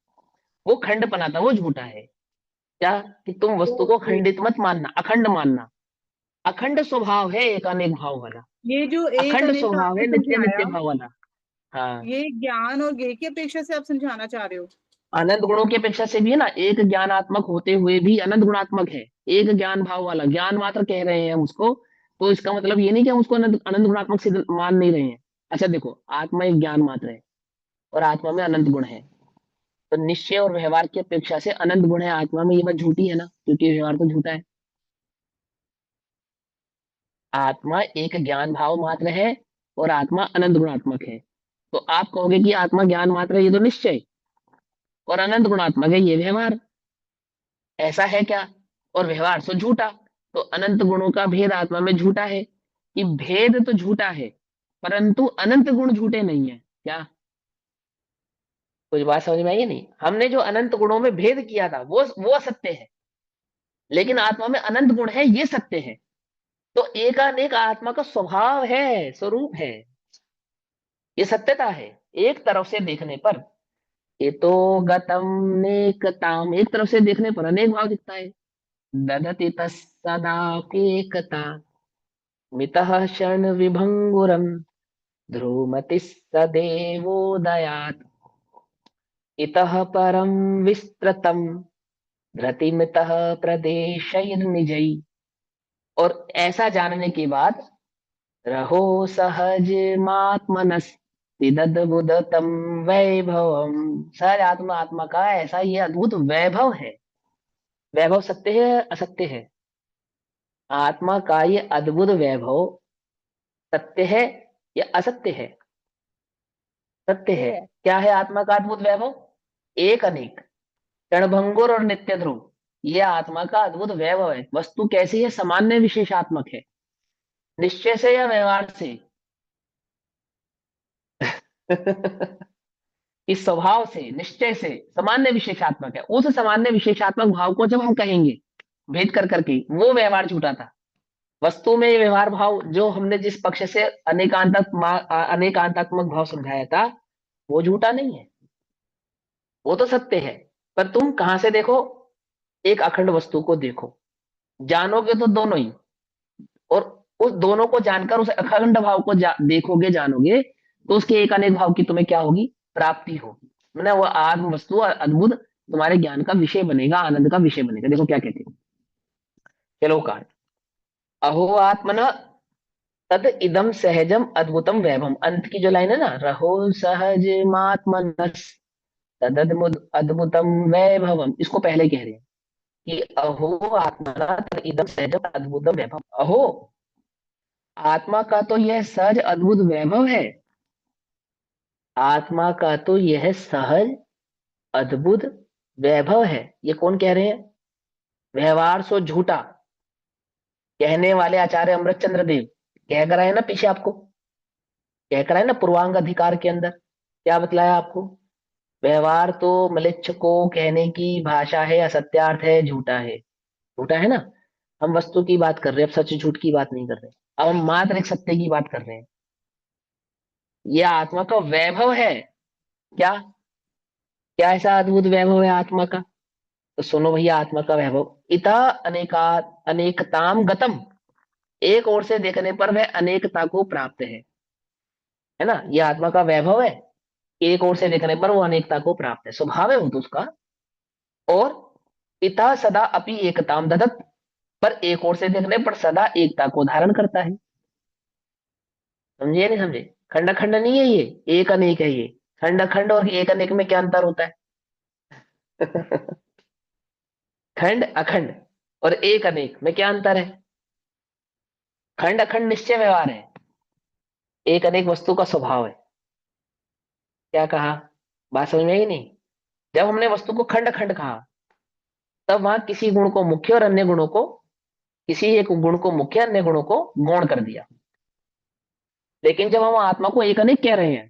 वो खंडपना था, वो झूठा है। क्या? कि तुम वस्तु को खंडित मत मानना, अखंड मानना। अखंड स्वभाव है एक अनेक भाव वाला, ये जो एक अखंड अनेक स्वभाव आपने है नित्य नित्य समझाया, भाव वाला। हाँ, ये ज्ञान और ज्ञेय की अपेक्षा से आप समझाना चाह रहे हो? अनंत गुणों की अपेक्षा से भी है ना, एक ज्ञानात्मक होते हुए भी अनंत गुणात्मक है। एक ज्ञान भाव वाला, ज्ञान मात्र कह रहे हैं हम उसको, तो इसका मतलब ये नहीं कि हम उसको अनंत अनंत गुणात्मक से मान नहीं रहे हैं। अच्छा देखो, आत्मा एक ज्ञान मात्र है और आत्मा में अनंत गुण है, तो निश्चय और व्यवहार की अपेक्षा से अनंत गुण है आत्मा में, ये बात झूठी है ना, क्योंकि व्यवहार तो झूठा है। आत्मा एक ज्ञान भाव मात्र है और आत्मा अनंत गुणात्मक है। तो आप कहोगे कि आत्मा ज्ञान मात्र है, ये तो निश्चय, और अनंत गुणात्मक है ये व्यवहार। ऐसा है क्या? और व्यवहार तो झूठा। तो अनंत गुणों का भेद आत्मा में झूठा है, कि भेद तो झूठा है परंतु अनंत गुण झूठे नहीं है। क्या? कुछ बात समझ में आई है नहीं? हमने जो अनंत गुणों में भेद किया था वो असत्य है, लेकिन आत्मा में अनंत गुण है, ये सत्य है। तो एकानेक आत्मा का स्वभाव है, स्वरूप है, ये सत्यता है। एक तरफ से देखने पर ये तो गतम नेकताम, एक तरफ से देखने पर अनेक भाव दिखता है। ददति तस्सदापेकता मितः क्षण विभंगुरम ध्रुमति सदेवोदयात् इतः परम विस्तृतम धृतिमितः प्रदेशैर्निजै। और ऐसा जानने के बाद रहो सहज मात्मनस्तिदद्भुतम वैभवम, सहज आत्मा आत्मा का ऐसा ये अद्भुत वैभव है। वैभव सत्य है असत्य है? आत्मा का ये अद्भुत वैभव सत्य है या असत्य है? सत्य है। क्या है आत्मा का अद्भुत वैभव? एक अनेक, क्षणभंगुर और नित्य ध्रुव, ये आत्मा का अद्भुत वैभव है। वस्तु कैसी है? सामान्य विशेषात्मक है। निश्चय से या व्यवहार से? इस स्वभाव से, निश्चय से, सामान्य विशेषात्मक है। उस सामान्य विशेषात्मक भाव को जब हम कहेंगे भेद कर करके, वो व्यवहार झूठा था। वस्तु में ये व्यवहार भाव जो हमने जिस पक्ष से अनेकांतात्मक भाव समझाया था, वो झूठा नहीं है, वो तो सत्य है। पर तुम कहां से देखो? एक अखंड वस्तु को देखो, जानोगे तो दोनों ही, और उस दोनों को जानकर उस अखंड भाव को देखोगे जानोगे, तो उसके एक अनेक भाव की तुम्हें क्या होगी? प्राप्ति होगी। मतलब वो आत्म वस्तु अद्भुत तुम्हारे ज्ञान का विषय बनेगा, आनंद का विषय बनेगा। देखो क्या कहते हैं, चलो कार, अहो आत्मन तद इदम सहजम अद्भुतम वैभवम, अंत की जो लाइन है ना, रहो सहज मात्मनस तद अद्भुतम वैभवम, इसको पहले कह रहे हैं कि अहो आत्मना तद इदम सहजम अद्भुतम वैभवम। अहो आत्मा का तो यह सहज अद्भुत वैभव है, आत्मा का तो यह सहज अद्भुत वैभव है। ये कौन कह रहे हैं? व्यवहार सो झूठा कहने वाले आचार्य अमृतचंद्र देव कह कर आए ना, पीछे आपको कह कर आए ना पूर्वांग अधिकार के अंदर। क्या बतलाया आपको? व्यवहार तो मलेच्छ को कहने की भाषा है, असत्यार्थ है, झूठा है। झूठा है ना। हम वस्तु की बात कर रहे हैं, अब सच झूठ की बात नहीं कर रहे। अब हम मात्र एक सत्य की बात कर रहे हैं। यह आत्मा का वैभव है। क्या क्या ऐसा अद्भुत वैभव है आत्मा का? तो सुनो भैया, आत्मा का वैभव इता अनेका अनेकताम गतम, एक ओर से देखने पर वह अनेकता को प्राप्त है ना। यह आत्मा का वैभव है, एक ओर से देखने पर वो अनेकता को प्राप्त है, स्वभाव है वो तो उसका। और पिता सदा अपि एकताम ददत, पर एक ओर से देखने पर सदा एकता को धारण करता है। समझे नहीं समझे? खंड खंड नहीं है ये, एक अनेक है ये। खंड खंड और एक अनेक में क्या अंतर होता है? खंड अखंड और एक अनेक में क्या अंतर है? खंड अखंड निश्चय व्यवहार है, एक अनेक वस्तु का स्वभाव है। क्या कहा? बात समझ में आई नहीं? जब हमने वस्तु को खंड खंड कहा, तब वहां किसी गुण को मुख्य और अन्य गुणों को, किसी एक गुण को मुख्य अन्य गुणों को गौण कर दिया। लेकिन जब हम आत्मा को एक अनेक कह रहे हैं,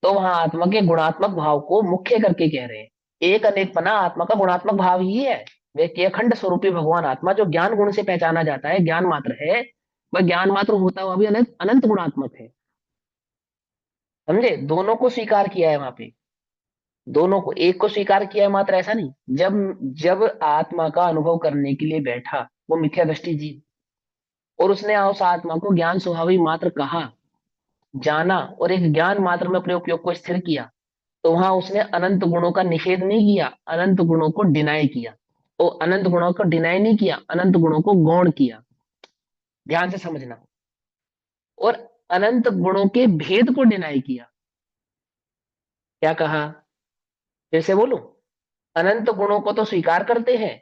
तो वहां आत्मा के गुणात्मक भाव को मुख्य करके कह रहे हैं। एक अनेक पना आत्मा का गुणात्मक भाव ही है। वे के अखंड स्वरूपी भगवान आत्मा जो ज्ञान गुण से पहचाना जाता है, ज्ञान मात्र है, वह ज्ञान मात्र होता हुआ भी अनंत अनंत गुणात्मक है। समझे? दोनों को स्वीकार किया है वहां पे, दोनों को, एक को स्वीकार किया है मात्र ऐसा नहीं। जब जब आत्मा का अनुभव करने के लिए बैठा वो मिथ्या दृष्टि जीव, और उसने उस आत्मा को ज्ञान स्वभावी मात्र कहा, जाना, और एक ज्ञान मात्र में अपने उपयोग को स्थिर किया, तो वहां उसने अनंत गुणों का निषेध नहीं किया, अनंत गुणों को डिनाई किया। तो अनंत गुणों को डिनाई नहीं किया, अनंत गुणों को गौण किया। ध्यान से समझना। और अनंत गुणों के भेद को डिनाई किया। क्या कहा? फिर से बोलूं, अनंत गुणों को तो स्वीकार करते हैं,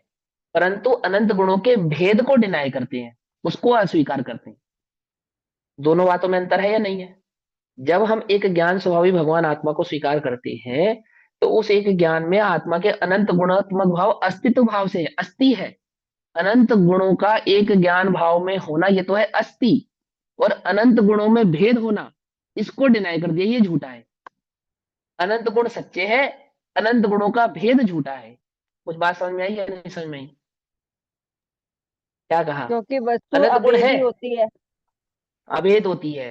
परंतु अनंत गुणों के भेद को डिनाई करते हैं, उसको अस्वीकार करते हैं। दोनों बातों में अंतर है या नहीं है? जब हम एक ज्ञान स्वभावी भगवान आत्मा को स्वीकार करते हैं, तो उस एक ज्ञान में आत्मा के अनंत गुणात्मक भाव अस्तित्व भाव से है, अस्ति है। अनंत गुणों का एक ज्ञान भाव में होना, ये तो है अस्ति। और अनंत गुणों में भेद होना, इसको डिनाई कर दिया, ये झूठा है। अनंत गुण सच्चे हैं, अनंत गुणों का भेद झूठा है। कुछ बात समझ में आई या नहीं समझ में आई? क्या कहा? क्योंकि वस्तु अनंत गुण है, अभेदी होती है। अभेद होती है।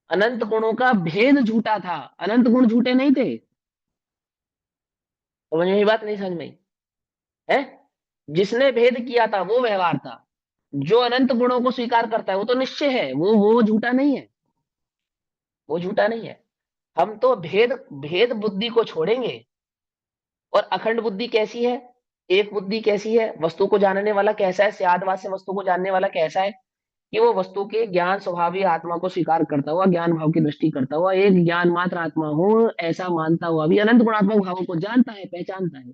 अनंत गुणों का भेद झूठा था, अनंत गुण झूठे नहीं थे। समझ में ये बात नहीं समझ में आई? है? जिसने भेद किया था वो व्यवहार था। जो अनंत गुणों को स्वीकार करता है वो तो निश्चय है, वो झूठा नहीं है, वो झूठा नहीं है। हम तो भेद भेद बुद्धि को छोड़ेंगे। और अखंड बुद्धि कैसी है? एक बुद्धि कैसी है? वस्तु को जानने वाला कैसा है? स्यादवाद से वस्तु को जानने वाला कैसा है? कि वो वस्तु के ज्ञान स्वभावी आत्मा को स्वीकार करता हुआ, ज्ञान भाव की दृष्टि करता हुआ, एक ज्ञान मात्र आत्मा हूं ऐसा मानता हुआ भी अनंत गुणात्मक भावों को जानता है, पहचानता है,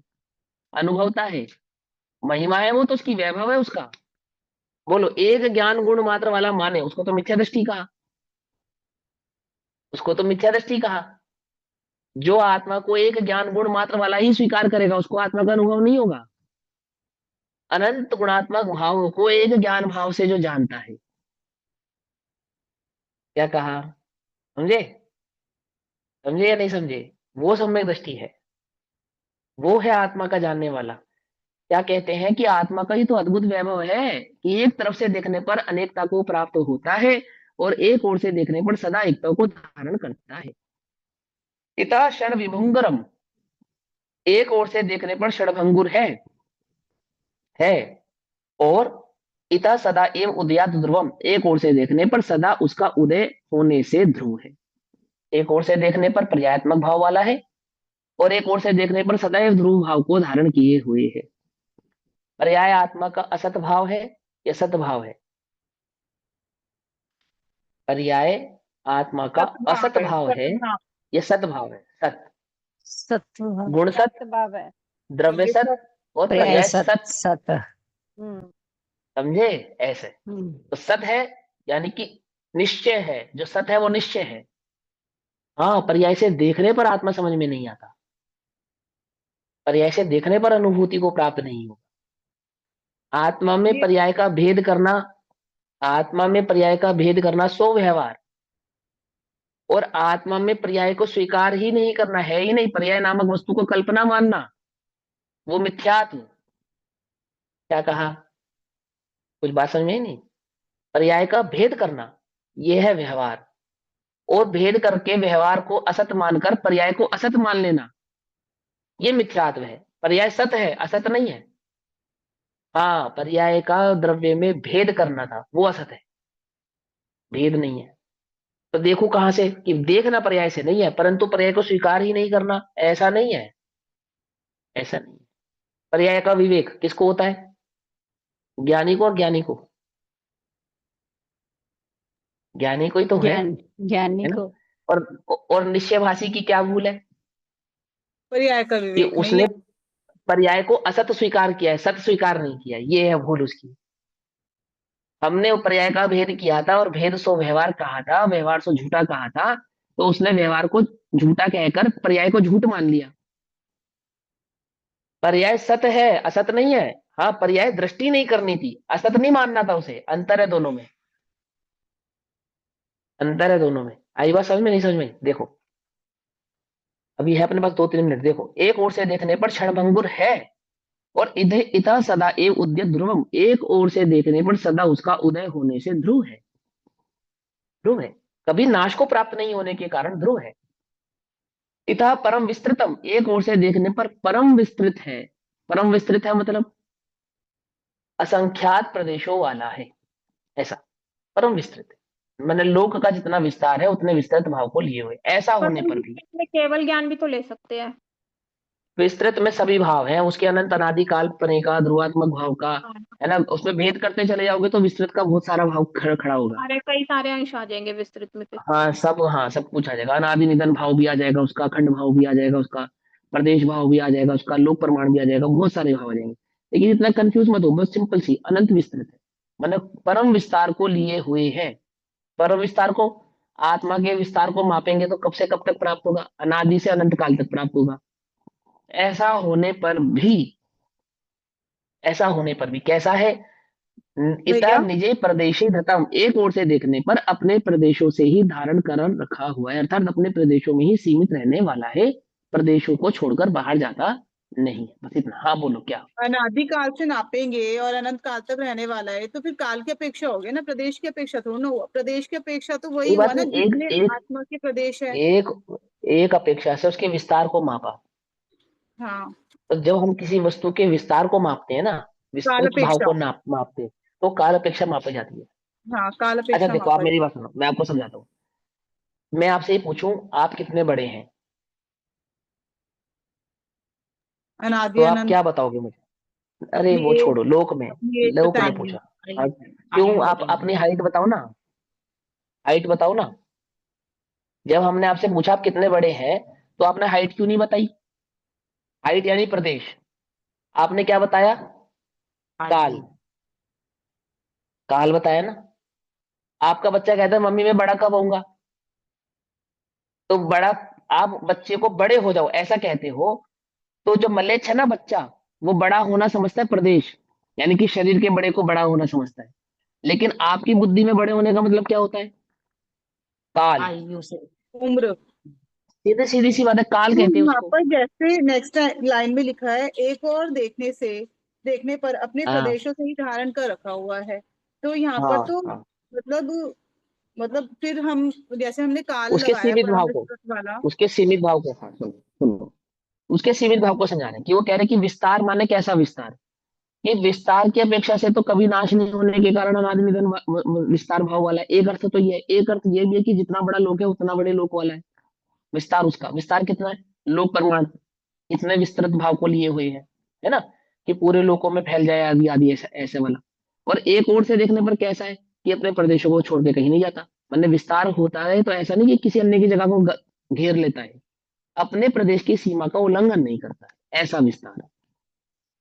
अनुभवता है। महिमा है वो तो, उसकी वैभव है उसका। बोलो, एक ज्ञान गुण मात्र वाला माने, उसको तो मिथ्या दृष्टि कहा, उसको तो मिथ्या दृष्टि कहा। जो आत्मा को एक ज्ञान गुण मात्र वाला ही स्वीकार करेगा, उसको आत्मा का अनुभव नहीं होगा। अनंत गुणात्मक भाव को एक ज्ञान भाव से जो जानता है। क्या कहा? समझे? समझे या नहीं समझे? वो सम्यक दृष्टि है, वो है आत्मा का जानने वाला। क्या कहते हैं कि आत्मा का ही तो अद्भुत वैभव है कि एक तरफ से देखने पर अनेकता को प्राप्त होता है, और एक ओर से देखने पर सदा एकता को धारण करता है। इता क्षण विभुंगरम, एक ओर से देखने पर क्षणभंगुर है। और इता सदा एवं उदयात ध्रुवम, एक ओर से देखने पर सदा उसका उदय होने से ध्रुव है। एक ओर से देखने पर पर्यायात्मक भाव वाला है, और एक ओर से देखने पर सदैव ध्रुव भाव को धारण किए हुए है। पर्याय आत्मा का असत भाव है या सत भाव है? पर्याय आत्मा का असत भाव है, ये सद्भाव है। सत, सत्व गुण सत, सत्भाव है। द्रव्य सत और पर्याय पर्याय सत सत। सत समझे? ऐसे हम्म। तो सत है यानी कि निश्चय है, जो सत है वो निश्चय है। हाँ, पर्याय से देखने पर आत्मा समझ में नहीं आता, पर्याय से देखने पर अनुभूति को प्राप्त नहीं हो। आत्मा में ये पर्याय का भेद करना, आत्मा में पर्याय का भेद करना सो व्यवहार, और आत्मा में पर्याय को स्वीकार ही नहीं करना, है ही नहीं, पर्याय नामक वस्तु को कल्पना मानना, वो मिथ्यात्व। क्या कहा? कुछ बात समझ में ही नहीं। पर्याय का भेद करना यह है व्यवहार, और भेद करके व्यवहार को असत मानकर पर्याय को असत मान लेना, ये मिथ्यात्व है। पर्याय सत है, असत नहीं है। हाँ, पर्याय का द्रव्य में भेद करना था, वो असत है, भेद नहीं है। तो देखो कहां से कि देखना पर्याय से नहीं है, परंतु पर्याय को स्वीकार ही नहीं करना, ऐसा नहीं है, ऐसा नहीं है। पर्याय का विवेक किसको होता है? ज्ञानी को, और ज्ञानी को, ज्ञानी को ही तो ज्ञानी है ना। को और और निश्चयभाषी की क्या भूल है पर्याय का कि विवेक नहीं उसने है। पर्याय को असत स्वीकार किया है, सत स्वीकार नहीं किया, ये है भूल उसकी। हमने वो पर्याय का भेद किया था, और भेद सो व्यवहार कहा था, व्यवहार सो झूठा कहा था, तो उसने व्यवहार को झूठा कहकर पर्याय को झूठ मान लिया। पर्याय सत है, असत नहीं है। हाँ, पर्याय दृष्टि नहीं करनी थी, असत नहीं मानना था उसे। अंतर है दोनों में, अंतर है दोनों में। आई बात समझ में? नहीं समझ में? देखो, अभी है अपने पास 2-3 मिनट। देखो, एक ओर से देखने पर क्षणभंगुर है, और इधे इता सदा एव उद्यत ध्रुवम, एक ओर से देखने पर सदा उसका उदय होने से ध्रुव है, ध्रुव है, कभी नाश को प्राप्त नहीं होने के कारण ध्रुव है। इता परम विस्तृतम, एक ओर से देखने पर परम विस्तृत है। परम विस्तृत है मतलब असंख्यात प्रदेशों वाला है, ऐसा परम विस्तृत है। मैंने लोक का जितना विस्तार है उतने विस्तृत भाव को लिए हुए, ऐसा पर होने हम पर भी इसमें केवल ज्ञान भी तो ले सकते हैं। विस्तृत में सभी भाव हैं, उसके अनंत अनादि काल परे का ध्रुवात्मक भाव का, हाँ, है ना। उसमें भेद करते चले जाओगे तो विस्तृत का बहुत सारा भाव खड़ा होगा। सारे कई सारे अंश आ जाएंगे विस्तृत में फिर। हाँ सब, हाँ सब कुछ आ जाएगा। अनादि निधन भाव भी आ जाएगा उसका, अखंड भाव भी आ जाएगा उसका, प्रदेश भाव भी आ जाएगा उसका, लोक प्रमाण भी आ जाएगा, बहुत सारे भाव आ जाएंगे। लेकिन इतना कंफ्यूज मत हो, बस सिंपल सी अनंत विस्तृत है, मतलब परम विस्तार को लिए हुए है। परम विस्तार को, आत्मा के विस्तार को मापेंगे तो कब से कब तक प्राप्त होगा? अनादि से अनंत काल तक प्राप्त होगा। ऐसा होने पर भी, ऐसा होने पर भी कैसा है? इतना भैया निजे प्रदेशी धतम, एक ओर से देखने पर अपने प्रदेशों से ही धारण कर रखा हुआ है, अर्थात अपने प्रदेशों में ही सीमित रहने वाला है, प्रदेशों को छोड़कर बाहर जाता नहीं है। बस इतना। हाँ बोलो क्या? अनादि काल से नापेंगे और अनंत काल तक रहने वाला है, तो फिर काल की अपेक्षा हो गया ना, प्रदेश की अपेक्षा थोड़ा ना हुआ। प्रदेश की अपेक्षा तो वही ये हुआ बात ना नहीं, एक जितने एक आत्मा के प्रदेश है। एक एक अपेक्षा से उसके विस्तार को मापा। हाँ, तो जब हम किसी वस्तु के विस्तार को मापते हैं ना, काल विस्तृत भाव अपेक्षा। को मापते हैं, तो काल अपेक्षा मापी जाती है। हाँ, काल अच्छा अपेक्षा देखो, आप मापा मेरी जाता बात सुनो, मैं आपको समझाता हूँ। मैं आपसे ये पूछूं आप कितने बड़े हैं, है। अनादि तो आप अनंत क्या बताओगे मुझे? अरे अपनी वो एज, छोड़ो, लोक में, अपनी एज लोक में बताएंगे। पूछा। आयु क्यों? आयु आप अपनी बताइए। हाइट बताओ ना, हाइट बताओ ना। जब हमने आपसे पूछा आप कितने बड़े हैं, तो आपने हाइट क्यों नहीं बताई? हाइट यानी प्रदेश, आपने क्या बताया? काल, आयु काल बताया ना। आपका बच्चा कहता है मम्मी मैं बड़ा कब होऊंगा, तो बड़ा, आप बच्चे को बड़े हो जाओ ऐसा कहते हो, तो जो मलेच्छ है ना बच्चा, वो बड़ा होना समझता है प्रदेश, यानी कि शरीर के बड़े को बड़ा होना समझता है। लेकिन आपकी बुद्धि में बड़े होने का मतलब क्या होता है? काल। आयु से उम्र। सीधे सीधी सी बात है, काल तो कहते हैं यहाँ उसको। पर जैसे नेक्स्ट लाइन में लिखा है, एक और देखने से, देखने पर अपने हाँ प्रदेशों से ही धारण कर रखा हुआ है। तो यहाँ पर हाँ तो हाँ, मतलब फिर हम जैसे हमने काल उसके लगाया सीमित परम भाव को, विस्तृत वाला। उसके सीमित भाव को, हाँ सुनो सुनो, उसके सीमित भाव को समझा रहे हैं कि वो कह रहे हैं कि विस्तार माने कैसा विस्तार, कि विस्तार की अपेक्षा से तो कभी नाश नहीं होने के कारण अनादि निधन विस्तार भाव वाला है। एक अर्थ तो ये है, एक अर्थ ये भी है कि जितना बड़ा लोक है उतना बड़े लोक वाला है। विस्तार, उसका विस्तार कितना है? लोक प्रमाण इतने विस्तृत भाव को लिए हुए है ना, कि पूरे लोकों में फैल जाए आदि आदि, ऐसा ऐसे वाला। और एक ओर से देखने पर कैसा है कि अपने प्रदेशों को छोड़ के कहीं नहीं जाता, मतलब विस्तार होता है तो ऐसा नहीं कि किसी अन्य की जगह को घेर लेता है, अपने प्रदेश की सीमा का उल्लंघन नहीं करता है, ऐसा विस्तार है।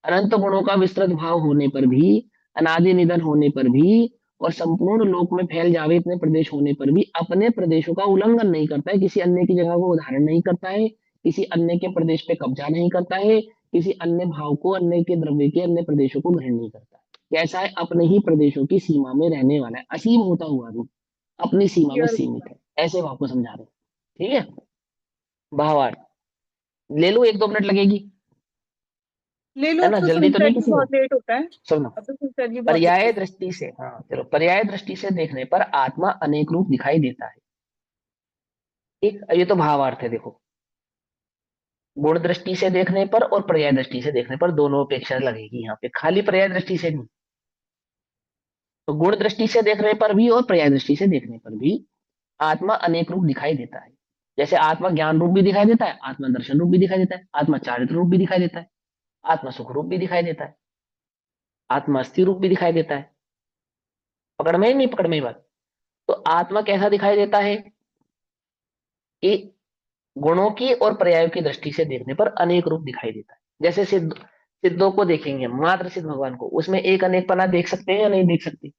अनंत गुणों का विस्तृत भाव होने पर भी, अनादि निधन होने पर भी, और संपूर्ण लोक में फैल जावे इतने प्रदेश होने पर भी अपने प्रदेशों का उल्लंघन नहीं करता है, किसी अन्य की जगह को धारण नहीं करता है, किसी अन्य के प्रदेश पे कब्जा नहीं करता है, किसी अन्य भाव को, अन्य के द्रव्य के अन्य प्रदेशों को ग्रहण नहीं करता है। कैसा है? अपने ही प्रदेशों की सीमा में रहने वाला है, असीम होता हुआ भी अपनी सीमा में सीमित है, ऐसे भाव को समझा रहे हैं। ठीक है, भावार्थ ले लो, 1-2 मिनट लगेगी, ले लो, है अब ना, तो जल्दी तो सनसेट नहीं भी किसी को। बहुत लेट होता है। सुनो, अब तो सनसेट भी बहुत पर्याय लेट दृष्टि से, हाँ चलो, पर्याय दृष्टि से देखने पर आत्मा अनेक रूप दिखाई देता है। ठीक, ये तो भावार्थ है, देखो, गुण दृष्टि से देखने पर और पर्याय दृष्टि से देखने पर दोनों अपेक्षा लगेगी यहाँ पे, खाली पर्याय दृष्टि से नहीं। तो गुण दृष्टि से देखने पर भी और पर्याय दृष्टि से देखने पर भी आत्मा अनेक रूप दिखाई देता है। जैसे आत्मा ज्ञान रूप भी दिखाई देता है, आत्मा दर्शन रूप भी दिखाई देता है, आत्मा चारित्र रूप भी दिखाई देता है, आत्मा सुख रूप भी दिखाई देता है, आत्मा स्थिर रूप भी दिखाई देता है। पकड़ में ही नहीं, पकड़ में ही बात। तो आत्मा कैसा दिखाई देता है कि गुणों की और पर्यायों की दृष्टि से देखने पर अनेक रूप दिखाई देता है। जैसे सिद्धों को देखेंगे, मात्र सिद्ध भगवान को, उसमें एक अनेकपना देख सकते हैं या नहीं देख सकते?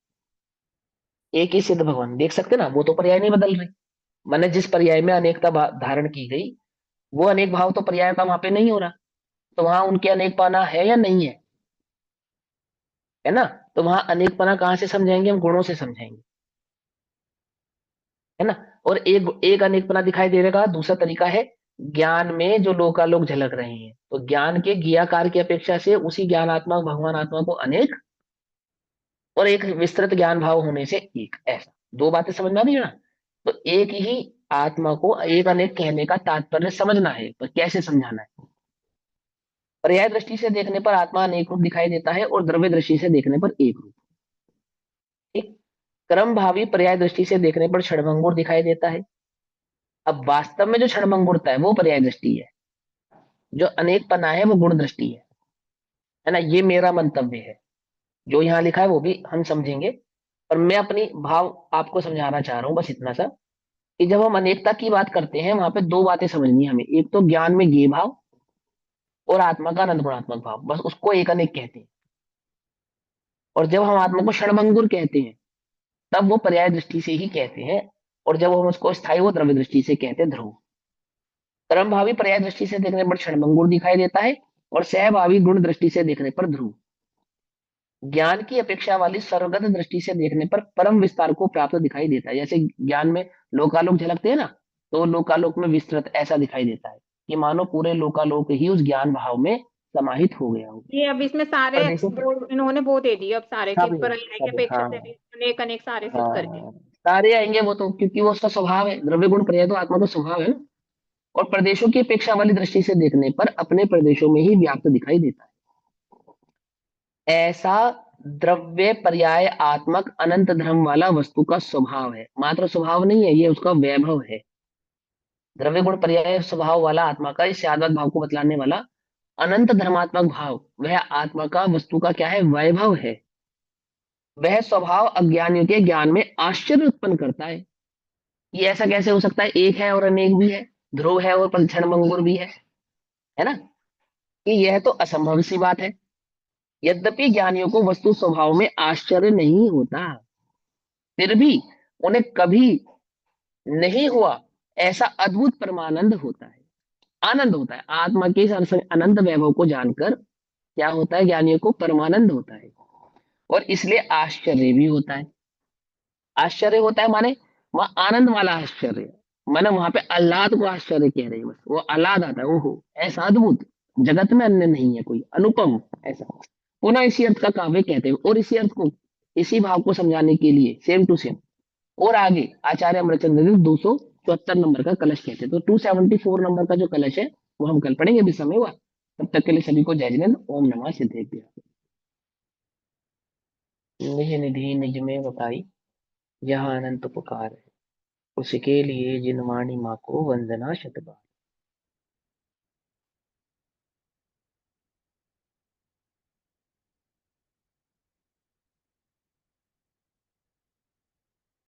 एक ही सिद्ध भगवान देख सकते ना, वो तो पर्याय नहीं बदल रहे। मैंने जिस पर्याय में अनेकता धारण की गई, वो अनेक भाव तो पर्याय का वहां पे नहीं हो रहा, तो वहां उनके अनेकपना है या नहीं है? है ना? तो वहां अनेकपना कहां से समझाएंगे? हम गुणों से समझाएंगे, है ना। और एक एक अनेकपना दिखाई दे रहेगा। दूसरा तरीका है ज्ञान में जो लोकालोक झलक रहे हैं, तो ज्ञान के ज्ञाकार की अपेक्षा से उसी ज्ञानात्मा भगवान आत्मा को अनेक और एक विस्तृत ज्ञान भाव होने से एक, ऐसा दो बातें समझ में आ रही है ना। तो एक ही आत्मा को एक अनेक कहने का तात्पर्य समझना है, पर कैसे समझाना है? पर्याय दृष्टि से देखने पर आत्मा अनेक रूप दिखाई देता है और द्रव्य दृष्टि से देखने पर एक रूप। ठीक, क्रम भावी पर्याय दृष्टि से देखने पर क्षणभंगुर दिखाई देता है। अब वास्तव में जो क्षणभंगुरता है वो पर्याय दृष्टि है, जो अनेक पना है वो गुण दृष्टि है ना। ये मेरा मंतव्य है, जो यहाँ लिखा है वो भी हम समझेंगे, पर मैं अपनी भाव आपको समझाना चाह रहा हूँ, बस इतना सा, कि जब हम अनेकता की बात करते हैं वहां पे दो बातें समझनी है हमें। एक तो ज्ञान में ज्ञेय भाव और आत्मा का अनंत गुणात्मक भाव, बस उसको एक अनेक कहते हैं। और जब हम आत्मा को क्षणभंगुर कहते हैं तब वो पर्याय दृष्टि से ही कहते हैं, और जब हम उसको स्थायी वो द्रव्य दृष्टि से कहते हैं ध्रुव। क्रम भावी पर्याय दृष्टि से देखने पर क्षणभंगुर दिखाई देता है और सहभावी गुण दृष्टि से देखने पर ध्रुव। ज्ञान की अपेक्षा वाली सर्वगत दृष्टि से देखने पर परम विस्तार को प्राप्त दिखाई देता है। जैसे ज्ञान में लोकालोक झलकते हैं ना, तो लोकालोक में विस्तृत ऐसा दिखाई देता है कि मानो पूरे लोकालोक ही उस ज्ञान भाव में समाहित हो गया हो। ये अब इसमें सारे प्रदेशों इन्होंने वो दे दिए अब सारे के सभी पर्याय की सभी, अपेक्षा हाँ से भी अनेक अनेक सारे सिद्ध करके। हाँ, सारे आएंगे वो तो, क्योंकि वो उसका स्वभाव है। द्रव्य गुण पर्याय तो आत्मा का स्वभाव है ना। और प्रदेशों की अपेक्षा वाली दृष्टि से देखने पर अपने प्रदेशों में ही व्याप्त दिखाई देता है। ऐसा द्रव्य पर्याय आत्मक अनंत धर्म वाला वस्तु का स्वभाव है, मात्र स्वभाव नहीं है, ये उसका वैभव है। द्रव्य गुण पर्याय स्वभाव वाला आत्मा का, इस यादवाद भाव को बतलाने वाला अनंत धर्मात्मक भाव, वह आत्मा का वस्तु का क्या है? वैभव है। वह स्वभाव अज्ञानियों के ज्ञान में आश्चर्य उत्पन्न करता है। ये ऐसा कैसे हो सकता है? एक है और अनेक भी है, ध्रुव है और क्षणभंगुर भी है ना। कि यह तो असंभव सी बात है। यद्यपि ज्ञानियों को वस्तु स्वभाव में आश्चर्य नहीं होता, फिर भी उन्हें कभी नहीं हुआ ऐसा अद्भुत परमानंद होता है, आनंद होता है। आत्मा के इस अनंत वैभव को जानकर क्या होता है? ज्ञानियों को परमानंद होता है, और इसलिए आश्चर्य भी होता है। आश्चर्य होता है माने वहां आनंद वाला आश्चर्य, माने वहां पे आह्लाद को आश्चर्य कह रहे हैं, बस वो आह्लाद आता है, ओहो ऐसा अद्भुत, जगत में अन्य नहीं है कोई, अनुपम ऐसा। पुनः इसी अर्थ का काव्य कहते हैं, और इसी अर्थ को, इसी भाव को समझाने के लिए सेम टू सेम और आगे आचार्य अमरचंद्र जी 274 नंबर का कलश कहते हैं। तो 274 नंबर का जो कलश है वो हम कल पढ़ेंगे, भी समय हुआ। तब तक के लिए सभी को जय जिनेन्द्र, ओम नमः सिद्धेभ्यः। निज निधि निज में बताई, यह अनंत उपकार है, उसके लिए जिन वाणी माँ को वंदना शतबार।